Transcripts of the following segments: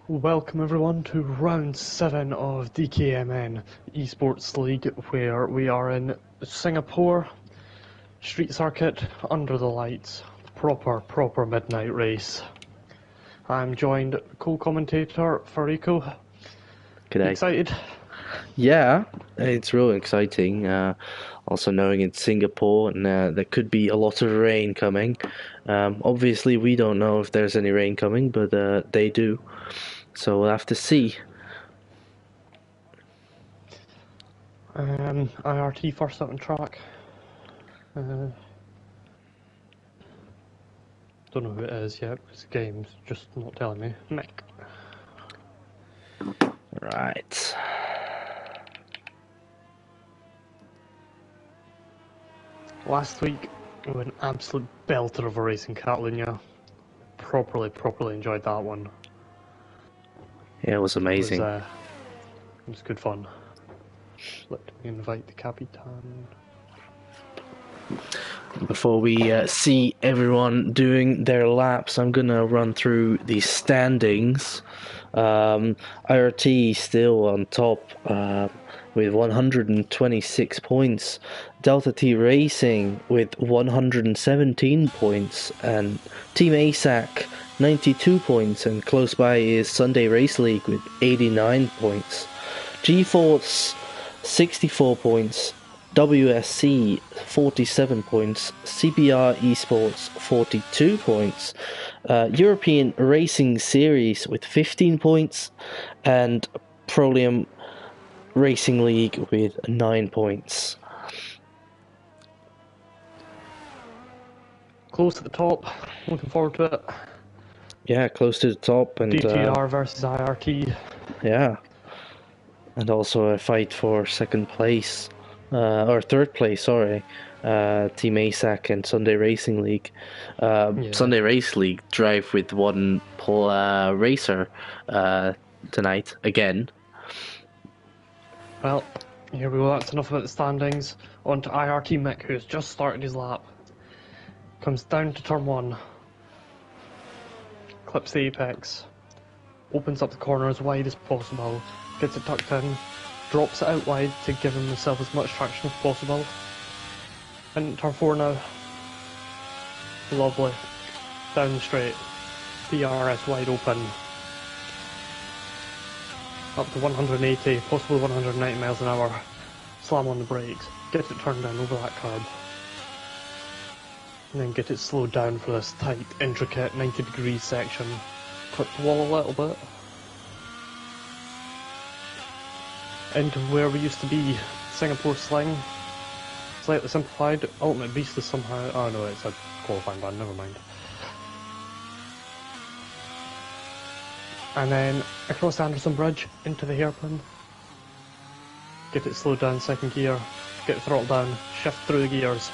Welcome everyone to round 7 of DKMN esports league, where we are in Singapore street circuit under the lights. Proper midnight race. I'm joined co-commentator Fariko. G'day. Excited? Yeah, it's really exciting. Also knowing it's Singapore and there could be a lot of rain coming. Obviously, we don't know if there's any rain coming, but they do. So we'll have to see. IRT first up on track. Don't know who it is yet, because the game's just not telling me. Mick. Right. Last week, we had an absolute belter of a race in Catalunya. Properly enjoyed that one. Yeah, it was amazing. It was good fun. Let me invite the Capitan. Before we see everyone doing their laps, I'm gonna run through the standings. IRT still on top with 126 points. Delta T Racing with 117 points, and Team ASAC 92 points, and close by is Sunday Race League with 89 points. GeForce 64 points. WSC 47 points, CBR Esports 42 points, European Racing Series with 15 points, and Prolium Racing League with 9 points. Close to the top, looking forward to it. Yeah, close to the top. And DTR versus IRT. Yeah, and also a fight for second place. Or third place, sorry. Team ASAC and Sunday Racing League. Sunday Race League drive with one racer tonight again. Well, here we go. That's enough about the standings. On to IRT Mick, who's just started his lap. Comes down to turn 1. Clips the apex. Opens up the corner as wide as possible. Gets it tucked in. Drops it out wide to give himself as much traction as possible. And turn 4 now. Lovely. Down the straight. DRS wide open. Up to 180, possibly 190 miles an hour. Slam on the brakes. Get it turned down over that curb. And then get it slowed down for this tight, intricate 90-degree section. Clip the wall a little bit. Into where we used to be, Singapore Sling. Slightly simplified. Ultimate Beast is somehow... Oh no, it's a qualifying band, never mind. And then across the Anderson Bridge, into the hairpin. Get it slowed down, second gear. Get it throttled down, shift through the gears,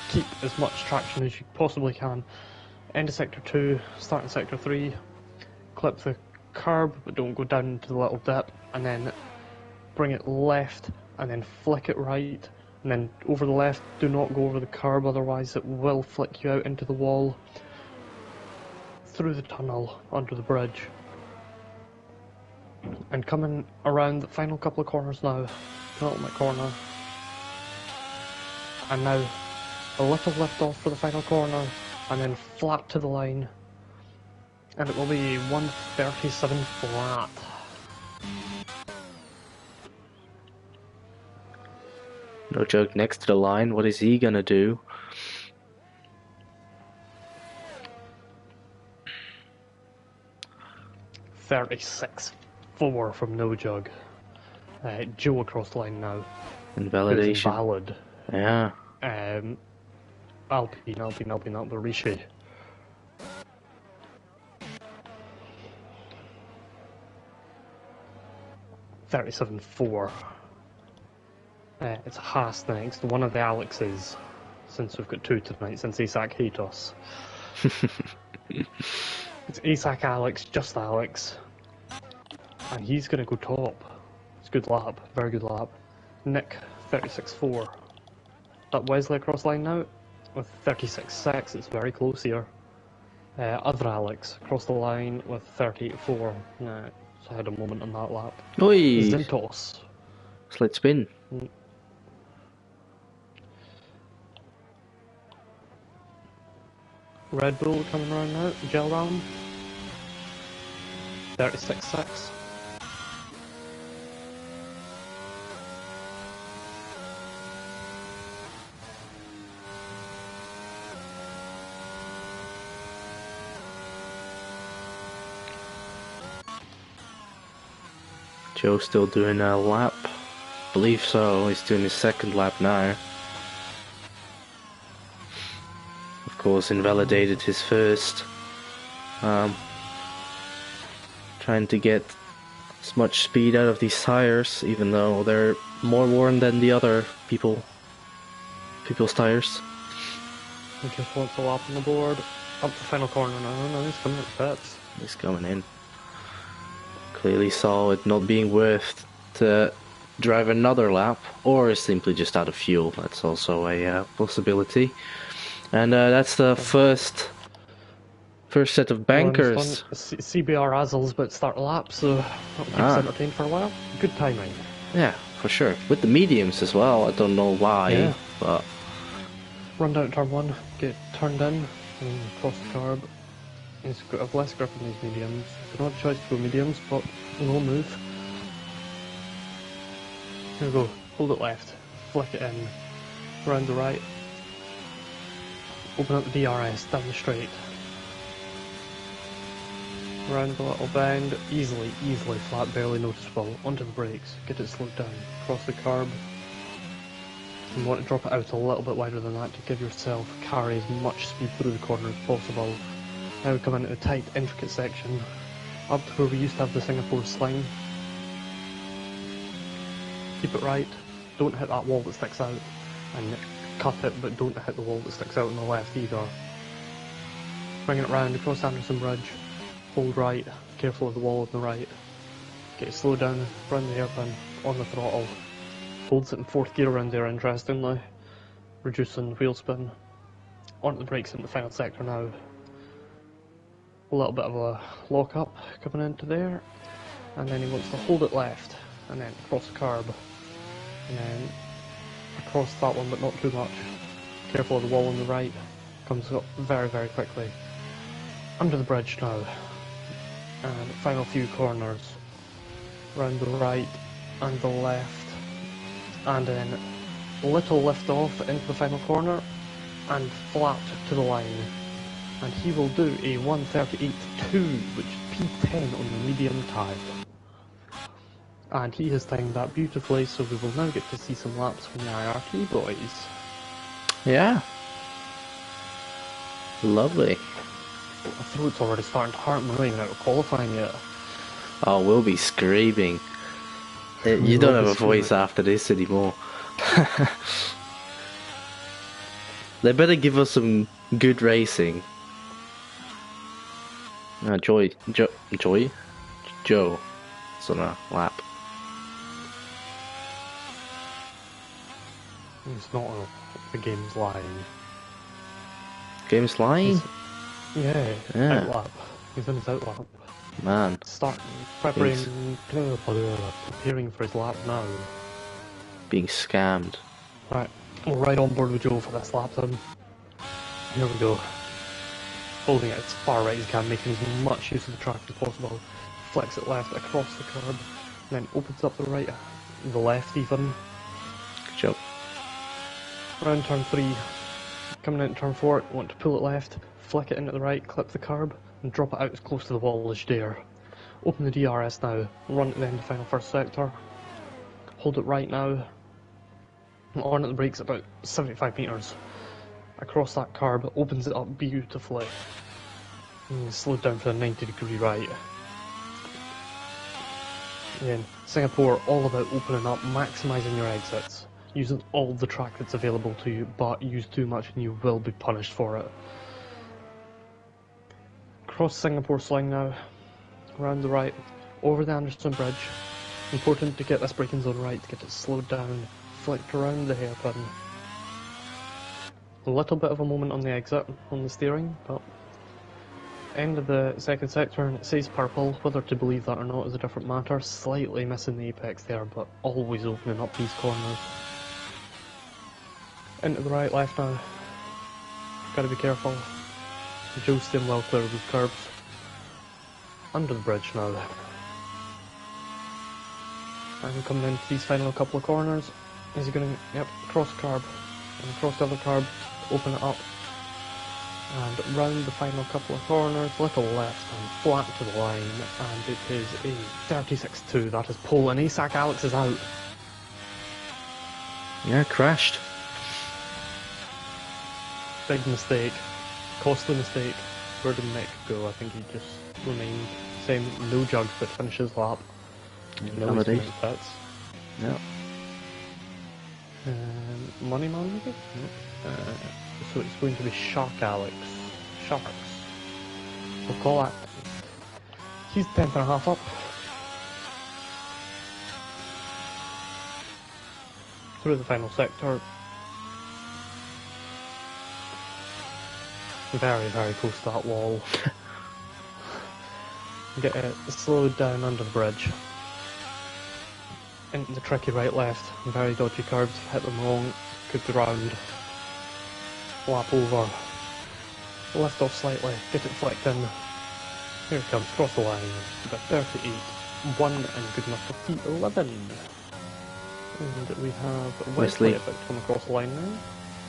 keep as much traction as you possibly can. End of sector 2, start in sector 3. Clip the curb, but don't go down into the little dip. And then bring it left, and then flick it right, and then over the left. Do not go over the curb, otherwise it will flick you out into the wall, through the tunnel, under the bridge. And coming around the final couple of corners now, penultimate corner. And now a little lift off for the final corner, and then flat to the line. And it will be 137 flat. No joke, next to the line. What is he gonna do? (36.4) from No Jug. Joe across the line now. Invalidation. Invalid. Yeah. Alpine, Rishi. (37.4). It's Haas next, one of the Alexes, since we've got 2 tonight, since Isak hate us. It's Isak Alex, just Alex. And he's going to go top. It's a good lap, very good lap. Nick, 36.4. That Wesley across line now, with 36.6, it's very close here. Other Alex across the line with 38.4. Nah, so I had a moment on that lap. Oi! Zintos. Slight spin. Red Bull coming around now, gel round. 36.6. Joe still doing a lap. Believe so, he's doing his second lap now. Of course, invalidated his first. Trying to get as much speed out of these tires, even though they're more worn than the other people's tires. He just wants a lap on the board. Up the final corner now. No, he's coming at the pits. He's coming in. Clearly saw it not being worth to drive another lap, or is simply just out of fuel. That's also a possibility. And that's the first set of bankers. CBR Razzle's about to start a lap, so that'll keep us entertained for a while. Good timing. Yeah, for sure. With the mediums as well. I don't know why, but run down to turn 1, get turned in, and cross the curb. He's got less grip on these mediums. He's not a choice to go mediums, but we'll move. Here we go. Hold it left. Flick it in. Round the right. Open up the DRS down the straight. Round the little bend. Easily flat, barely noticeable. Onto the brakes. Get it slowed down. Cross the curb. You want to drop it out a little bit wider than that to give yourself carry as much speed through the corner as possible. Now we come into a tight, intricate section, up to where we used to have the Singapore sling. Keep it right, don't hit that wall that sticks out, and cut it, but don't hit the wall that sticks out on the left either. Bringing it round across Anderson Bridge, hold right, careful of the wall on the right. Get it slowed down, round the hairpin, on the throttle. Holds it in 4th gear around there, interestingly. Reducing wheel spin. Onto the brakes in the final sector now. A little bit of a lock up coming into there, and then he wants to hold it left, and then cross the curb, and then across that one, but not too much. Careful of the wall on the right, comes up very quickly. Under the bridge now, and final few corners, round the right and the left, and then a little lift off into the final corner, and flat to the line. And he will do a 1:38.2, which is P10 on the medium type. And he has timed that beautifully, so we will now get to see some laps from the IRT boys. Yeah. Lovely. My throat's already starting to hurt, and we're not even out of qualifying yet. Oh, we'll be screaming. You don't have a voice after this anymore. They better give us some good racing. Joe. It's on a lap. It's not the game's lying. Game's lying? Yeah. Outlap. He's in his outlap. Man. Preparing for his lap now. Being scammed. Right, we're right on board with Joe for this lap then. Here we go. Holding it as far right as he can, making as much use of the track as possible. Flex it left across the curb, and then opens up the right, the left even. Good job. Around turn 3, coming into turn 4, want to pull it left, flick it into the right, clip the curb, and drop it out as close to the wall as you dare. Open the DRS now, run to the end of the final first sector. Hold it right now. On at the brakes about 75 metres. Across that curb, opens it up beautifully. And slow down for the 90-degree right. Again, Singapore, all about opening up, maximising your exits. Using all the track that's available to you, but use too much and you will be punished for it. Cross Singapore sling now. Round the right, over the Anderson Bridge. Important to get this braking zone right, to get it slowed down. Flicked around the hairpin. A little bit of a moment on the exit, on the steering, but End of the second sector, and it says purple. Whether to believe that or not is a different matter. Slightly missing the apex there, but always opening up these corners. Into the right, left now. Gotta be careful. Joe's staying well clear of those curbs. Under the bridge now. And coming into these final couple of corners. Is he gonna, yep, cross the curb. And across the other curb, open it up. And round the final couple of corners, little left and flat to the line. And it is a 36-2. That is pole, and ASAC Alex is out. Yeah, crashed. Big mistake. Costly mistake. Where did Mick go? I think he just remained same, no jugs, but finishes lap. No pits. Yeah. Money Man maybe? No. So it's going to be Shark Alex. Sharks. We'll call that. He's 10th and a half up. Through the final sector. Very, very close to that wall. Get it slowed down under the bridge. Into the tricky right left. Very dodgy curves. Hit them wrong. Could be round. Lap over. Lift off slightly. Get it flicked in. Here it comes. Cross the line. About 38. 1 and good enough for P11. And we have Wesley about to come across the line now.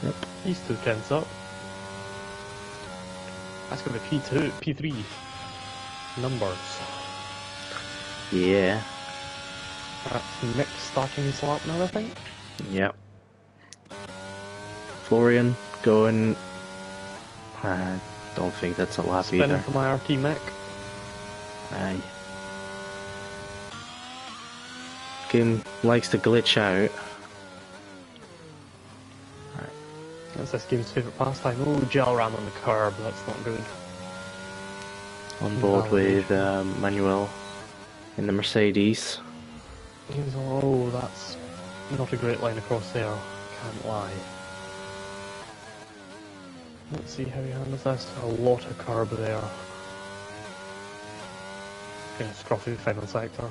Yep. He's 2 tenths up. That's going to be P2, P3 numbers. Yeah. That's Nick starting his lap now, I think. Yep. Florian going. I don't think that's a lap Spinning either. for my RT Mick. Aye. Game likes to glitch out. That's this game's favourite pastime. Oh, gel ram on the curb, that's not good. On board with Manuel in the Mercedes. Oh, that's not a great line across there, can't lie. Let's see how he handles this. A lot of curb there. Gonna scruff through the final sector.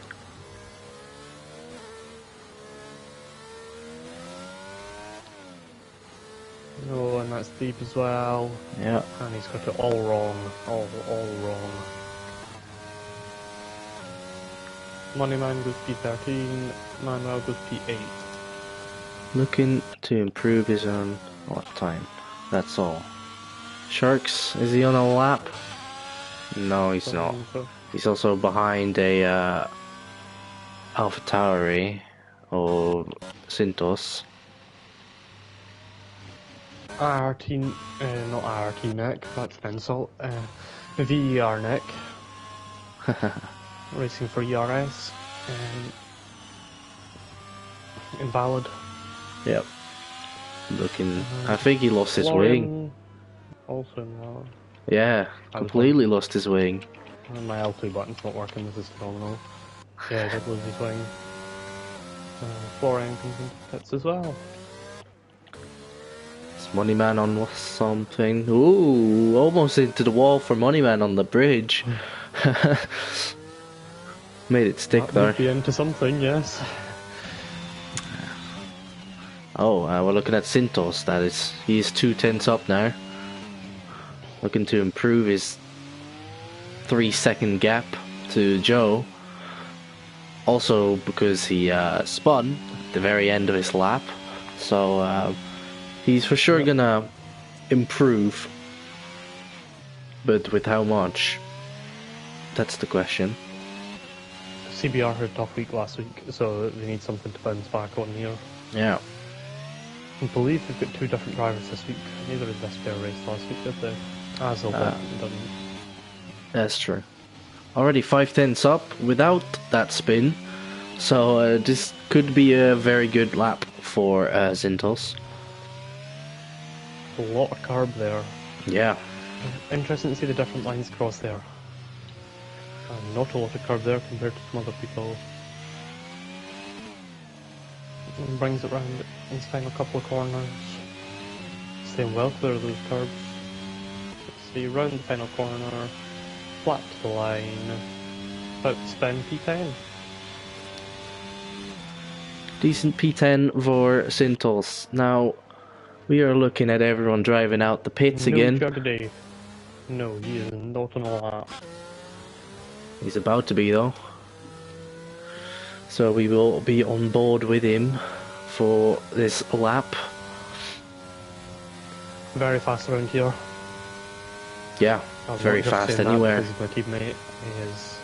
No, and that's deep as well. Yeah. And he's got it all wrong. All wrong. Moneyman goes P13, Manuel goes P8. Looking to improve his own time. That's all. Sharks, is he on a lap? No, he's not. So. He's also behind a Alpha Tauri or Cintos. IRT, not IRT Nick, that's an insult. VER Nick. Racing for ERS. Invalid. Yep. Looking. I think he lost his wing. Also invalid. Yeah, completely lost his wing. And my L2 button's not working, this is phenomenal. Yeah, he did lose his wing. Florian comes into pits as well. Moneyman on something. Ooh, almost into the wall for Moneyman on the bridge. Made it stick there. Be into something, yes. Oh, we're looking at Cintos. That is, he's 2 tenths up now. Looking to improve his 3-second gap to Joe. Also because he spun at the very end of his lap, so. He's for sure gonna improve, but with how much? That's the question. CBR had a tough week last week, so they need something to bounce back on here. Yeah. I believe they've got 2 different drivers this week. Neither did this fair race last week, did they? Azel doesn't. That's true. Already 5 tenths up without that spin, so this could be a very good lap for Zintos. A lot of carb there. Yeah. Interesting to see the different lines across there. Not a lot of curb there compared to some other people. And brings it round in his final couple of corners. Staying well clear of those curbs. Let's see, round the final corner. flat to the line, about to spin P10. Decent P10 for Sintos. Now, we are looking at everyone driving out the pits again. No today. No, he is not on a lap. He's about to be though. So we will be on board with him for this lap. Very fast around here. Yeah, very fast anywhere. He's my teammate. He is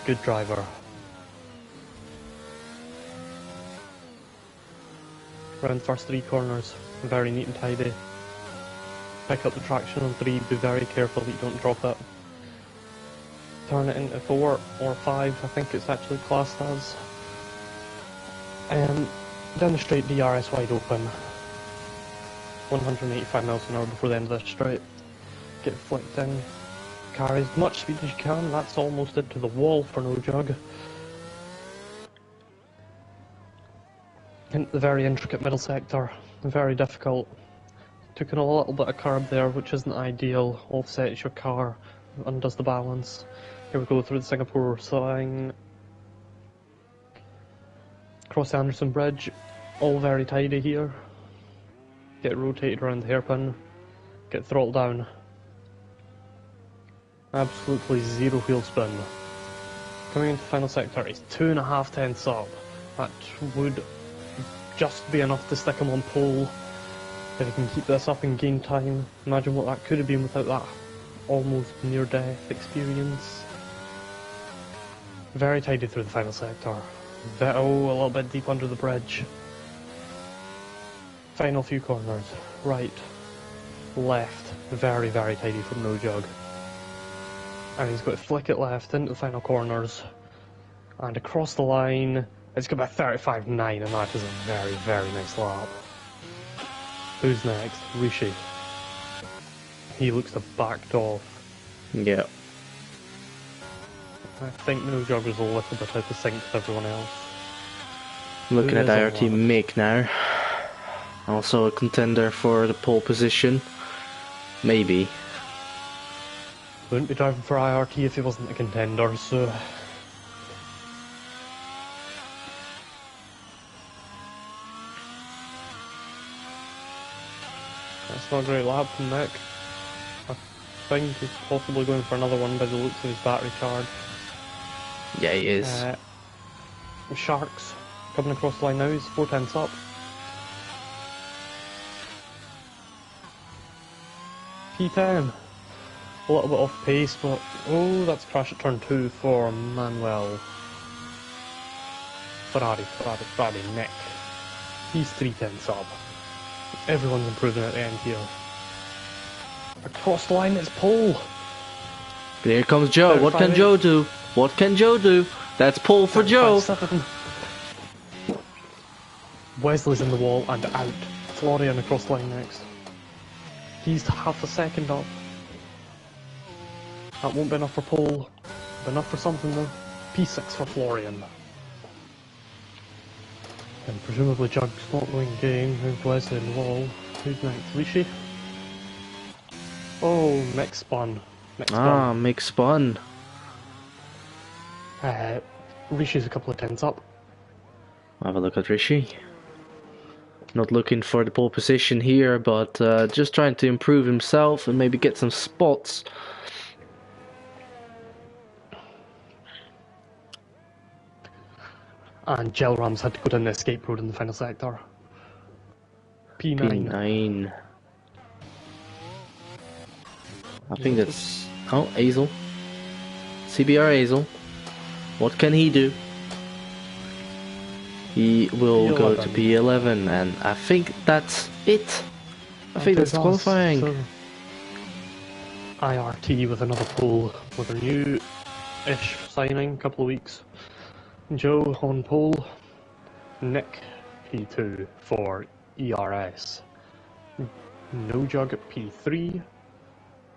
a good driver. Around the first 3 corners, very neat and tidy. Pick up the traction on 3, be very careful that you don't drop it. Turn it into 4 or 5, I think it's actually classed as. Down the straight, DRS wide open. 185 miles an hour before the end of the straight. Get flicked in. Carry as much speed as you can, that's almost into the wall for no jug. Into the very intricate middle sector, very difficult. Took in a little bit of curb there, which isn't ideal. Offsets your car, undoes the balance. Here we go through the Singapore sign. Cross the Anderson Bridge, all very tidy here. Get rotated around the hairpin, get throttled down. Absolutely zero wheel spin. Coming into the final sector, it's 2.5 tenths up. That would just be enough to stick him on pole. If he can keep this up and gain time, imagine what that could have been without that almost near-death experience. Very tidy through the final sector. A little bit deep under the bridge. Final few corners. Right, left. Very, very tidy from no jug. And he's got to flick it left into the final corners. And across the line, it's got about 35.9, and that is a very, very nice lap. Who's next? Rishi. He looks to have backed off. Yeah. I think no jug was a little bit out of sync with everyone else. Looking at IRT Mick now. Also a contender for the pole position. Maybe. Wouldn't be driving for IRT if he wasn't a contender, so... That's not a great lap from Nick. I think he's possibly going for another one by the looks of his battery charge. Yeah, he is. Sharks coming across the line now, he's 4 tenths up. P10. A little bit off pace, but oh, that's a crash at turn 2 for Manuel. Ferrari, Nick. He's 3 tenths up. Everyone's improving at the end here. Across the line, it's pole. Here comes Joe. What can Joe do? What can Joe do? That's pole for Joe. Wesley's in the wall and out. Florian across the line next. He's half a second up. That won't be enough for pole. But enough for something though. P6 for Florian. And presumably Jug's not going to gain. There's Wesley in the wall. Who's next? Rishi? Oh, Mick spun. Mick spun. Rishi's a couple of tenths up. Have a look at Rishi. Not looking for the pole position here, but just trying to improve himself and maybe get some spots. And Gelrams had to go down the escape road in the final sector. P9. I think that's... Oh, Hazel. CBR Hazel. What can he do? He will go to P11, and I think that's it. I think that's qualifying. So, IRT with another pole with a new-ish signing, couple of weeks. Joe on pole, Nick P2 for ERS, No Jug at P3,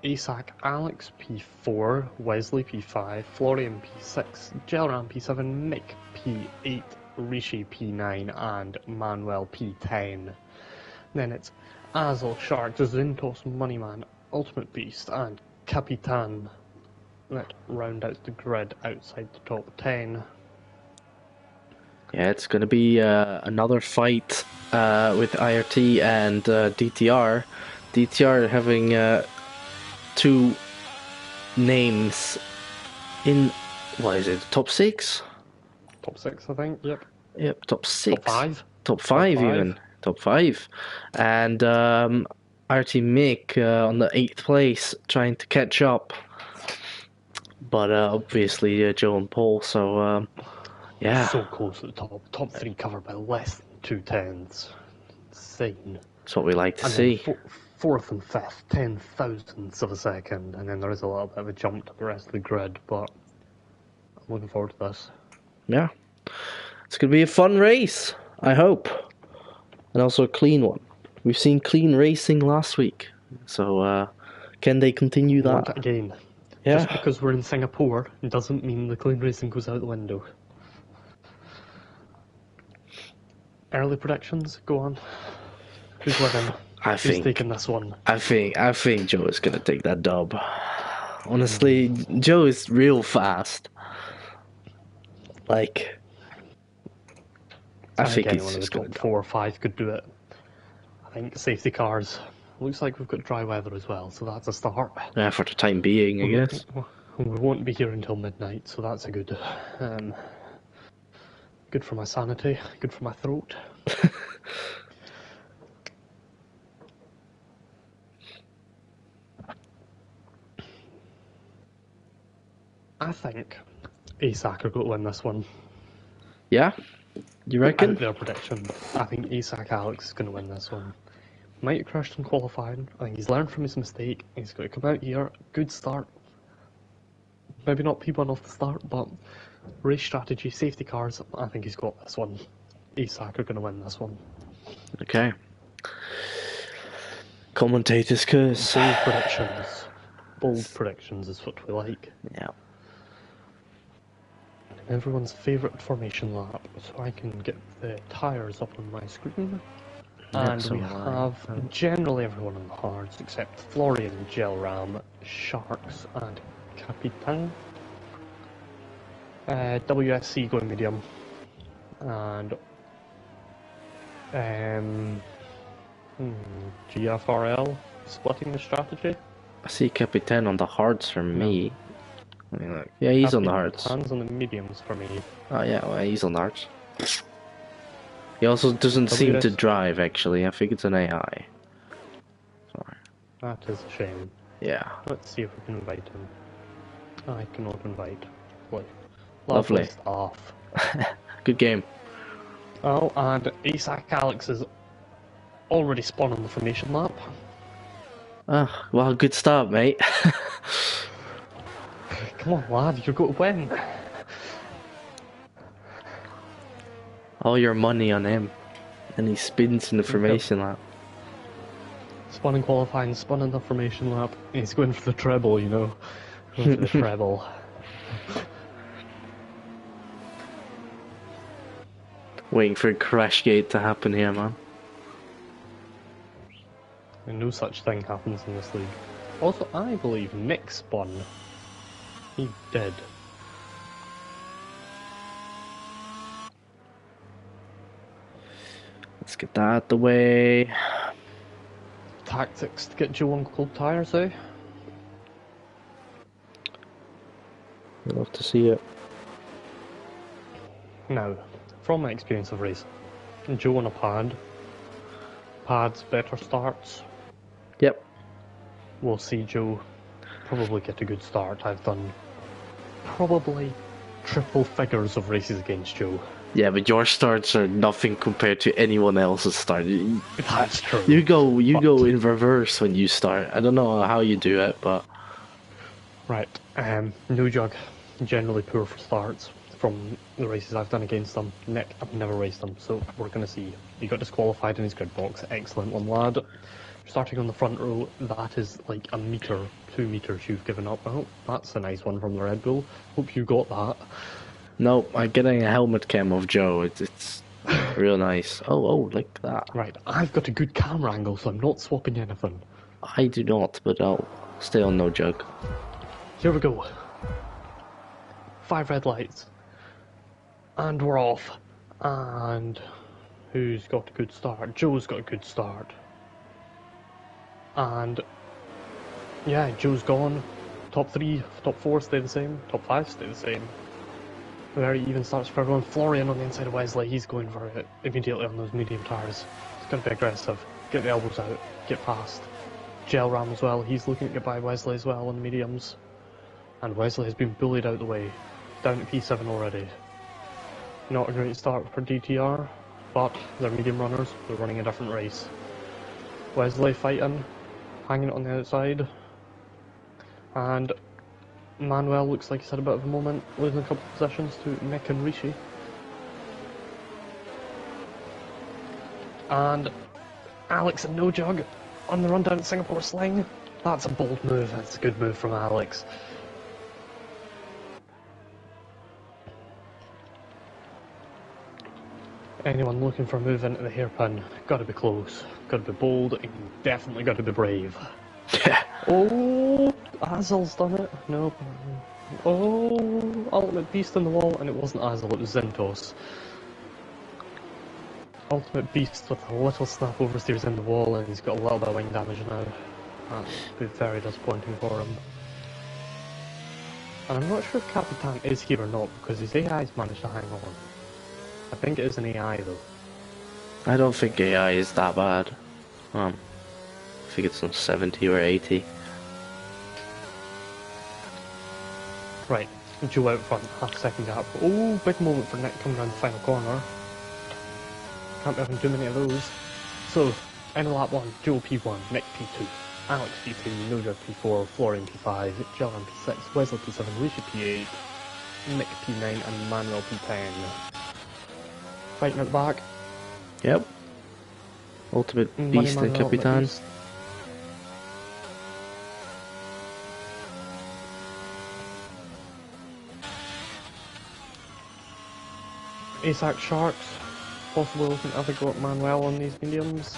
ASAC Alex P4, Wesley P5, Florian P6, Gelram P7, Mick P8, Rishi P9 and Manuel P10. Then it's Azel, Sharks, Zintos, Moneyman, Ultimate Beast and Capitan that round out the grid outside the top 10. Yeah, it's going to be another fight with IRT and DTR. DTR having two names in, what is it, top 6? Top 6, I think, yep. Yep, top 6. Top 5. Top 5 even. Top 5. And IRT Mick on the 8th place, trying to catch up. But obviously Joe and Paul, so yeah. So close to the top. Top 3 covered by less than 2/10. Insane. That's what we like to see. Fourth and fifth, 10,000ths of a second, and then there is a little bit of a jump to the rest of the grid, but I'm looking forward to this. Yeah. It's going to be a fun race, I hope. And also a clean one. We've seen clean racing last week, so can they continue that? Want it again. Yeah. Just because we're in Singapore doesn't mean the clean racing goes out the window. Early predictions, go on. Who's winning? Who's taking this one? I think Joe is gonna take that dub. Honestly, Joe is real fast. Like, I think he's anyone in the just top gonna 4 or 5 could do it. I think safety cars. Looks like we've got dry weather as well, so that's a start. Yeah, for the time being, I guess. We won't be here until midnight, so that's a good. Good for my sanity. Good for my throat. I think ASAC are going to win this one. Yeah? You reckon? Out their prediction. I think ASAC Alex is going to win this one. Might have crashed in qualifying. I think he's learned from his mistake. He's got to come out here. Good start. Maybe not P1 off the start, but race strategy, safety cars. I think he's got this one. ASAC are going to win this one. Okay. Commentators curse. Bold predictions. Bold predictions is what we like. Yeah. Everyone's favourite formation lap, so I can get the tyres up on my screen. And we have generally everyone on the hards except Florian, Gelram, Sharks, and Capitan. WSC going medium. And GFRL splitting the strategy. I see Capitan on the hards for me. I mean, look. Yeah, he's on the hards. Hands on the mediums for me. Oh yeah, well, he's on the hards. He also doesn't seem to drive, actually. I think it's an AI. Sorry. That is a shame. Yeah. Let's see if we can invite him. I cannot invite. Lovely. Off. Good game. Oh, and ASAC Alex is already spun on the formation lap. Ah, well, good start, mate. Come on, lad, you're going to win. All your money on him. And he spins in the formation lap. Spun in qualifying, spun in the formation lap. He's going for the treble, you know. Going for the treble. Waiting for a crash gate to happen here, man. And no such thing happens in this league. Also, I believe Mick spun. He did. Let's get that out the way. Tactics to get Joe on cold tyres, eh? I'd love to see it. Now, from my experience of racing, Joe on a pad. Pads better starts. Yep. We'll see Joe probably get a good start. I've done probably triple figures of races against Joe. Yeah, but your starts are nothing compared to anyone else's start. That's true. You go in reverse when you start. I don't know how you do it, but right. No Jug, generally poor for starts from the races I've done against them. Nick, I've never raced them, so we're gonna see. He got disqualified in his grid box. Excellent one, lad. Starting on the front row, that is like a metre, 2 metres you've given up. Oh, that's a nice one from the Red Bull. Hope you got that. no, I'm getting a helmet cam of Joe. It's real nice. Oh, like that. Right, I've got a good camera angle, so I'm not swapping anything. I do not, but I'll stay on no jug. Here we go. 5 red lights. And we're off. And who's got a good start? Joe's got a good start. And yeah, Joe's gone. Top 3, top 4 stay the same. Top 5 stay the same. Very even starts for everyone. Florian on the inside of Wesley, he's going for it immediately on those medium tires. He's going to be aggressive. Get the elbows out. Get fast. Gel Ram as well, he's looking to get by Wesley as well on the mediums. And Wesley has been bullied out the way. Down to P7 already. Not a great start for DTR, but they're medium runners, they're running a different race. Wesley fighting, hanging on the outside. And Manuel looks like he's had a bit of a moment, losing a couple of positions to Nick and Rishi. And Alex and No Jug on the run down at Singapore Sling. That's a bold move, that's a good move from Alex. Anyone looking for a move into the hairpin, gotta be close, gotta be bold, and definitely gotta be brave. Oh, Azel's done it. No. Oh, Ultimate Beast on the wall, and it wasn't Azel, it was Zentos. Ultimate Beast with a little snap oversteers in the wall, and he's got a little bit of wing damage now. That'll be very disappointing for him. And I'm not sure if Capitan is here or not, because his AI's managed to hang on. I think it is an AI though. I don't think AI is that bad. I think it's on 70 or 80. Right, Joe out front, half second gap. Oh, big moment for Nick coming around the final corner. Can't be having too many of those. So, end of lap 1, Joe P1, Nick P2, Alex P3, Noja P4, Florian P5, Jellan P6, Wesley P7, Rishi P8, Nick P9, and Manuel P10. Fighting at the back. Yep. Ultimate Beast and Capitan. ASAC Sharks, possibly looking to have a go at Manuel on these mediums.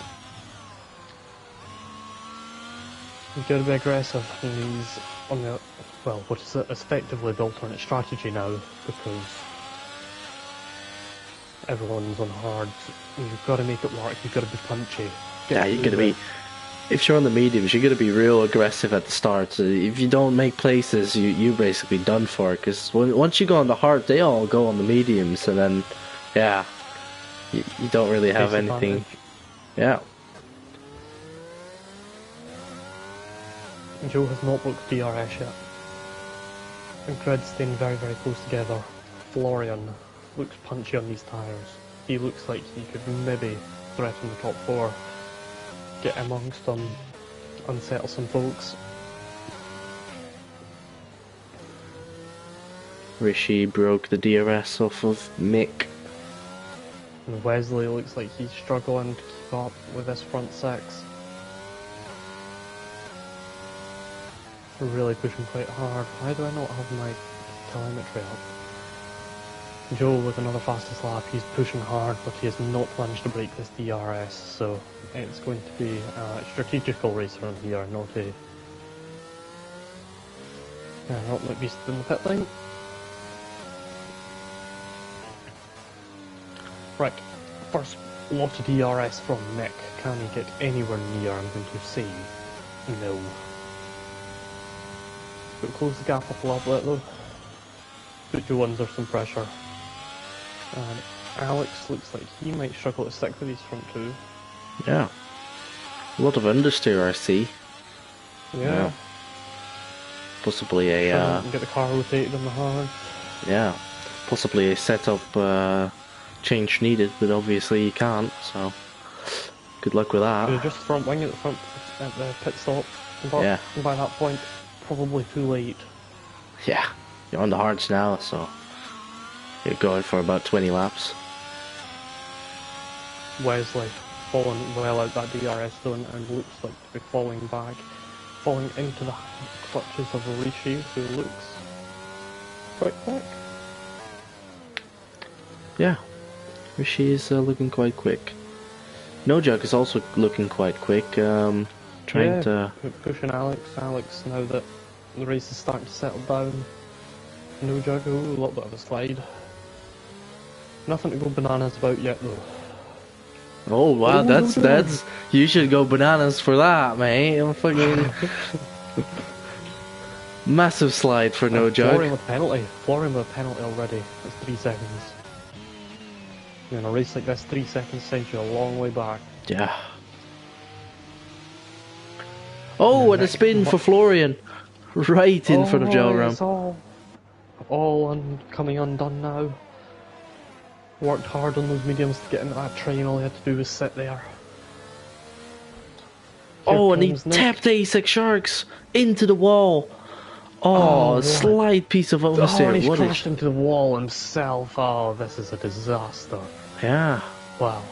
He's got to be aggressive, and he's on the, well, what is it, effectively the alternate strategy now, because everyone's on hards. You've got to make it work, you've got to be punchy. Yeah, you're gonna be, if you're on the mediums, you're gonna be real aggressive at the start. If you don't make places, you're basically done for. Because once you go on the hard, they all go on the mediums, and then, yeah, you don't really have anything. Advantage. Yeah. Joe has not booked DRS yet. And Grid's staying very, very close together. Florian looks punchy on these tyres. He looks like he could maybe threaten the top 4. Get amongst them, unsettle some folks. Rishi broke the DRS off of Mick. And Wesley looks like he's struggling to keep up with this front 6. We're really pushing quite hard. Why do I not have my telemetry up? Joe with another fastest lap, he's pushing hard, but he has not managed to break this DRS, so it's going to be a strategical race from here, not a... Ultimate Beast in the pit lane. Right, first lot of DRS from Nick. Can he get anywhere near? I'm going to say no. But close the gap up a little bit though. Put Joe under some pressure. And Alex looks like he might struggle to stick with these front 2. Yeah. A lot of understeer I see. Yeah. Possibly a get the car rotated on the hard. yeah. Possibly a setup change needed, but obviously you can't, so good luck with that. Just front wing at the pit stop. But Yeah. by that point, probably too late. Yeah. You're on the hards now, so you're going for about 20 laps. Wesley falling well out that DRS zone and looks like to be falling back. Falling into the clutches of Rishi, who looks quite quick. Yeah. Rishi is looking quite quick. No Jug is also looking quite quick. Trying to pushing Alex. Alex, now that the race is starting to settle down, No jug, ooh, a little bit of a slide. Nothing to go bananas about yet though. Oh wow, Oh, no, that's you should go bananas for that, mate. I'm fucking massive slide for no jug. Flooring with a penalty. Flooring with a penalty already. That's 3 seconds. In a race like this, 3 seconds sends you a long way back. Yeah. Oh, and a spin for Florian, right in front of Jalram. It's coming undone now. Worked hard on those mediums to get into that train. All he had to do was sit there. Oh, and he tapped ASIC Sharks into the wall. Oh, a slight piece of oversteer. Oh, he's crashed into the wall himself. Oh, this is a disaster. Yeah. Wow.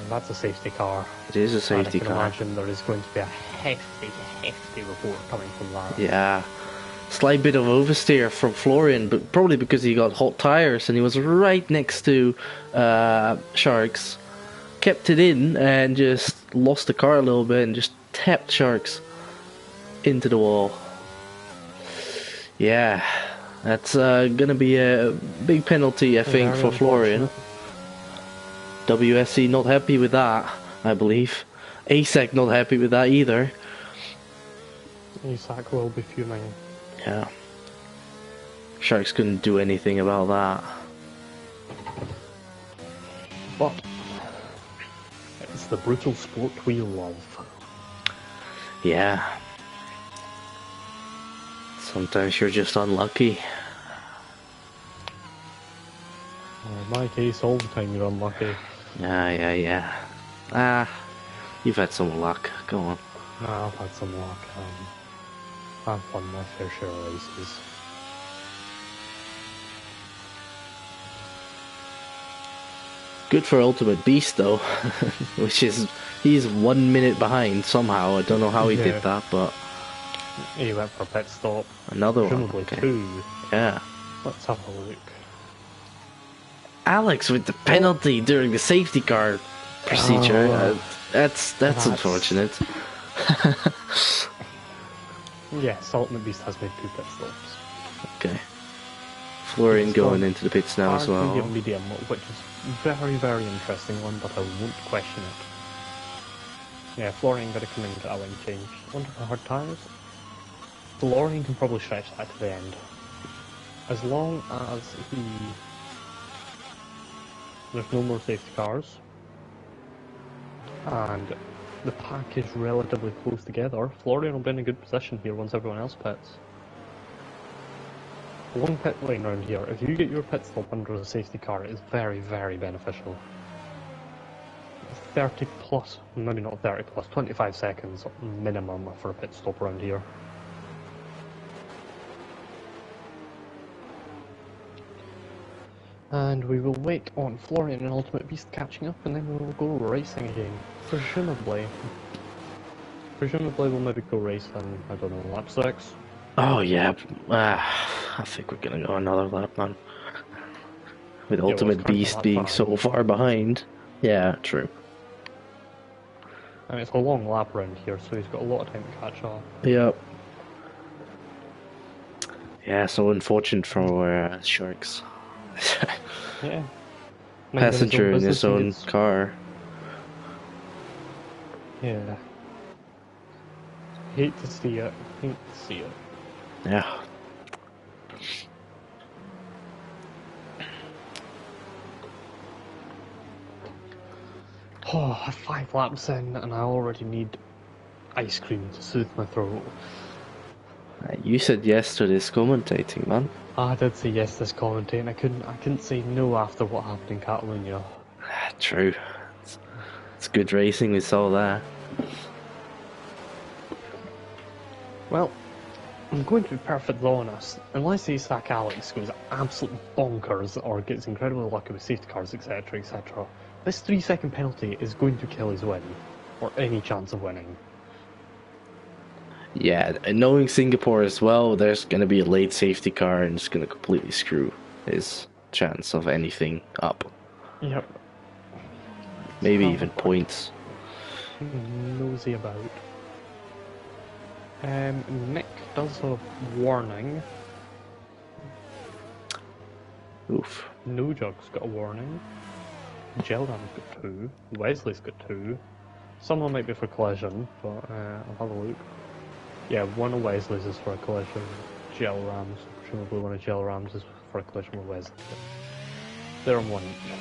That's a safety car. It is a safety car. I can imagine there is going to be a hefty report coming from that. Yeah. Slight bit of oversteer from Florian, but probably because he got hot tires and he was right next to Sharks. Kept it in and just lost the car a little bit and just tapped Sharks into the wall. Yeah, that's gonna be a big penalty, I think, for Florian. WSC not happy with that, I believe. ASEC not happy with that either. ASEC will be fuming. Yeah. Sharks couldn't do anything about that. But it's the brutal sport we love. Yeah. Sometimes you're just unlucky. In my case, all the time you're unlucky. Yeah. You've had some luck. Go on. Nah, I've had some luck. I've won my fair share of races. Good for Ultimate Beast though, which is he's 1 minute behind somehow. I don't know how he did that, but he went for a pit stop. Another one. Okay. 2. Yeah. Let's have a look. Alex with the penalty during the safety car procedure. That's unfortunate. Yes, Ultimate Beast has made 2 pit stops. Okay. Florian going into the pits now as well. Medium, which is very, very interesting one, but I won't question it. Yeah, Florian got to come into a wing change. Wonder for hard tires. Florian can probably stretch that to the end. As long as there's no more safety cars, and the pack is relatively close together, Florian will be in a good position here once everyone else pits. One pit lane around here, if you get your pit stop under the safety car, it is very, very beneficial. 30 plus, maybe not 30 plus, 25 seconds minimum for a pit stop around here. And we will wait on Florian and Ultimate Beast catching up, and then we will go racing again. Presumably we'll maybe go racing, I don't know, lap 6? Oh yeah, I think we're gonna go another lap, man. With Ultimate Beast being so far behind. Yeah, true. And it's a long lap around here, so he's got a lot of time to catch up. Yep. Yeah, so unfortunate for Sharks. Yeah. Passenger in his own car. Yeah. Hate to see it. Yeah. Oh, 5 laps in, and I already need ice cream to soothe my throat. You said yes to this commentating, man. I did say yes to this commentating. I couldn't say no after what happened in Catalonia. True. It's good racing, we saw that. Well, I'm going to be perfectly honest. Unless ASAC Alex goes absolute bonkers or gets incredibly lucky with safety cars, etc., etc., this 3-second penalty is going to kill his win, or any chance of winning. Yeah, and knowing Singapore as well, there's going to be a late safety car and it's going to completely screw his chance of anything up. Yep. Maybe even points. Nosy about. Nick does a warning. Oof. No Jug's got a warning. Gelram's got 2. Wesley's got 2. Someone might be for collision, but I'll have a look. Yeah, one of Wesley's is for a collision. Gelram's, presumably one of Gelram's is for a collision with Wesley. They're on 1 each.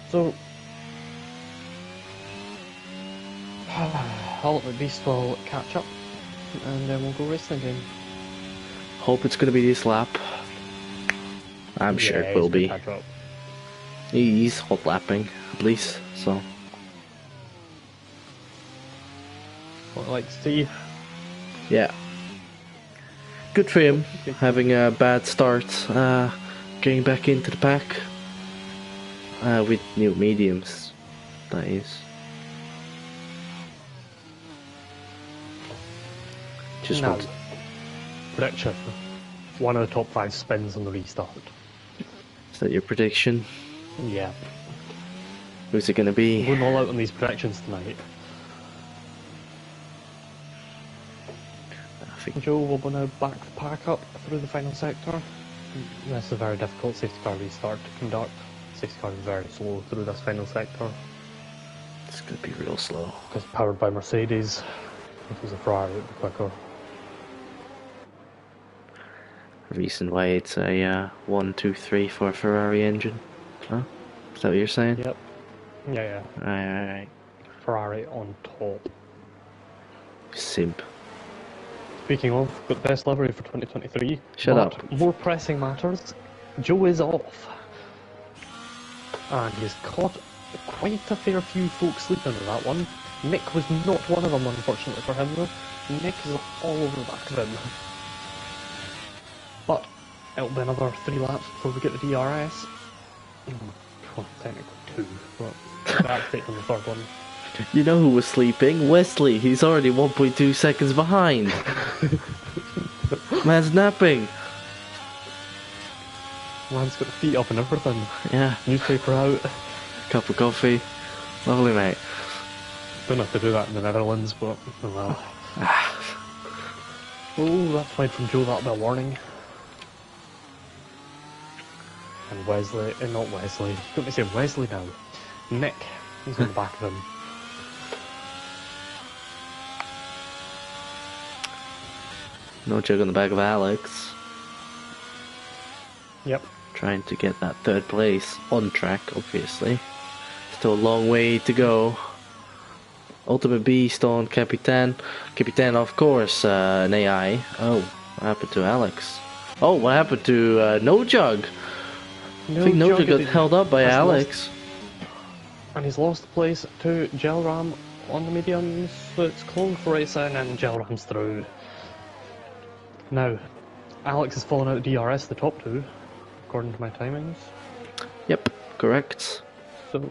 So, Ultimate Beast will catch up, and then we'll go racing again. Hope it's going to be this lap. I'm sure it will be. He's hot lapping, at least, so. What I like to see. Yeah. Good for him, having a bad start, getting back into the pack. With new mediums, that is. Just now, want... prediction. One of the top 5 spins on the restart. Is that your prediction? Yeah. Who's it going to be? We're going all out on these predictions tonight. I think Joe will now back the pack up through the final sector. This is a very difficult safety car restart to conduct. Safety car is very slow through this final sector. it's going to be real slow. Because powered by Mercedes. If it was a Ferrari, it would be quicker. Reason why it's a 1, 2, 3 for a Ferrari engine. Huh? Is that what you're saying? Yep. Yeah. Right. Ferrari on top. Simp. Speaking of, got the best livery for 2023. Shut but up. More pressing matters. Joe is off. And he's caught quite a fair few folks sleeping in that one. Nick was not one of them, unfortunately for him though. Nick is all over the back of him. But it'll be another 3 laps before we get the DRS. Well, technically 2, but that's taking the 3rd one. You know who was sleeping? Wesley. He's already 1.2 seconds behind. Man's napping. Man's got the feet up and everything. Yeah. Newspaper out. Cup of coffee. Lovely, mate. Don't have to do that in the Netherlands, but oh well. Oh, that's wide from Joe, that'll be a warning. And Wesley, not Wesley, you got me saying Wesley now. Nick, he's on the back of him. No joke on the back of Alex. Yep. Trying to get that 3rd place on track, obviously. Still a long way to go. Ultimate Beast on Capitan. Capitan, of course, an AI. Oh, what happened to Alex? Oh, what happened to No Jug? I think No Jug got held up by Alex. And he's lost the place to Gelram on the mediums, so it's clone for racing and Gelram's through. Now, Alex has fallen out of DRS, the top 2, according to my timings. Yep, correct. So,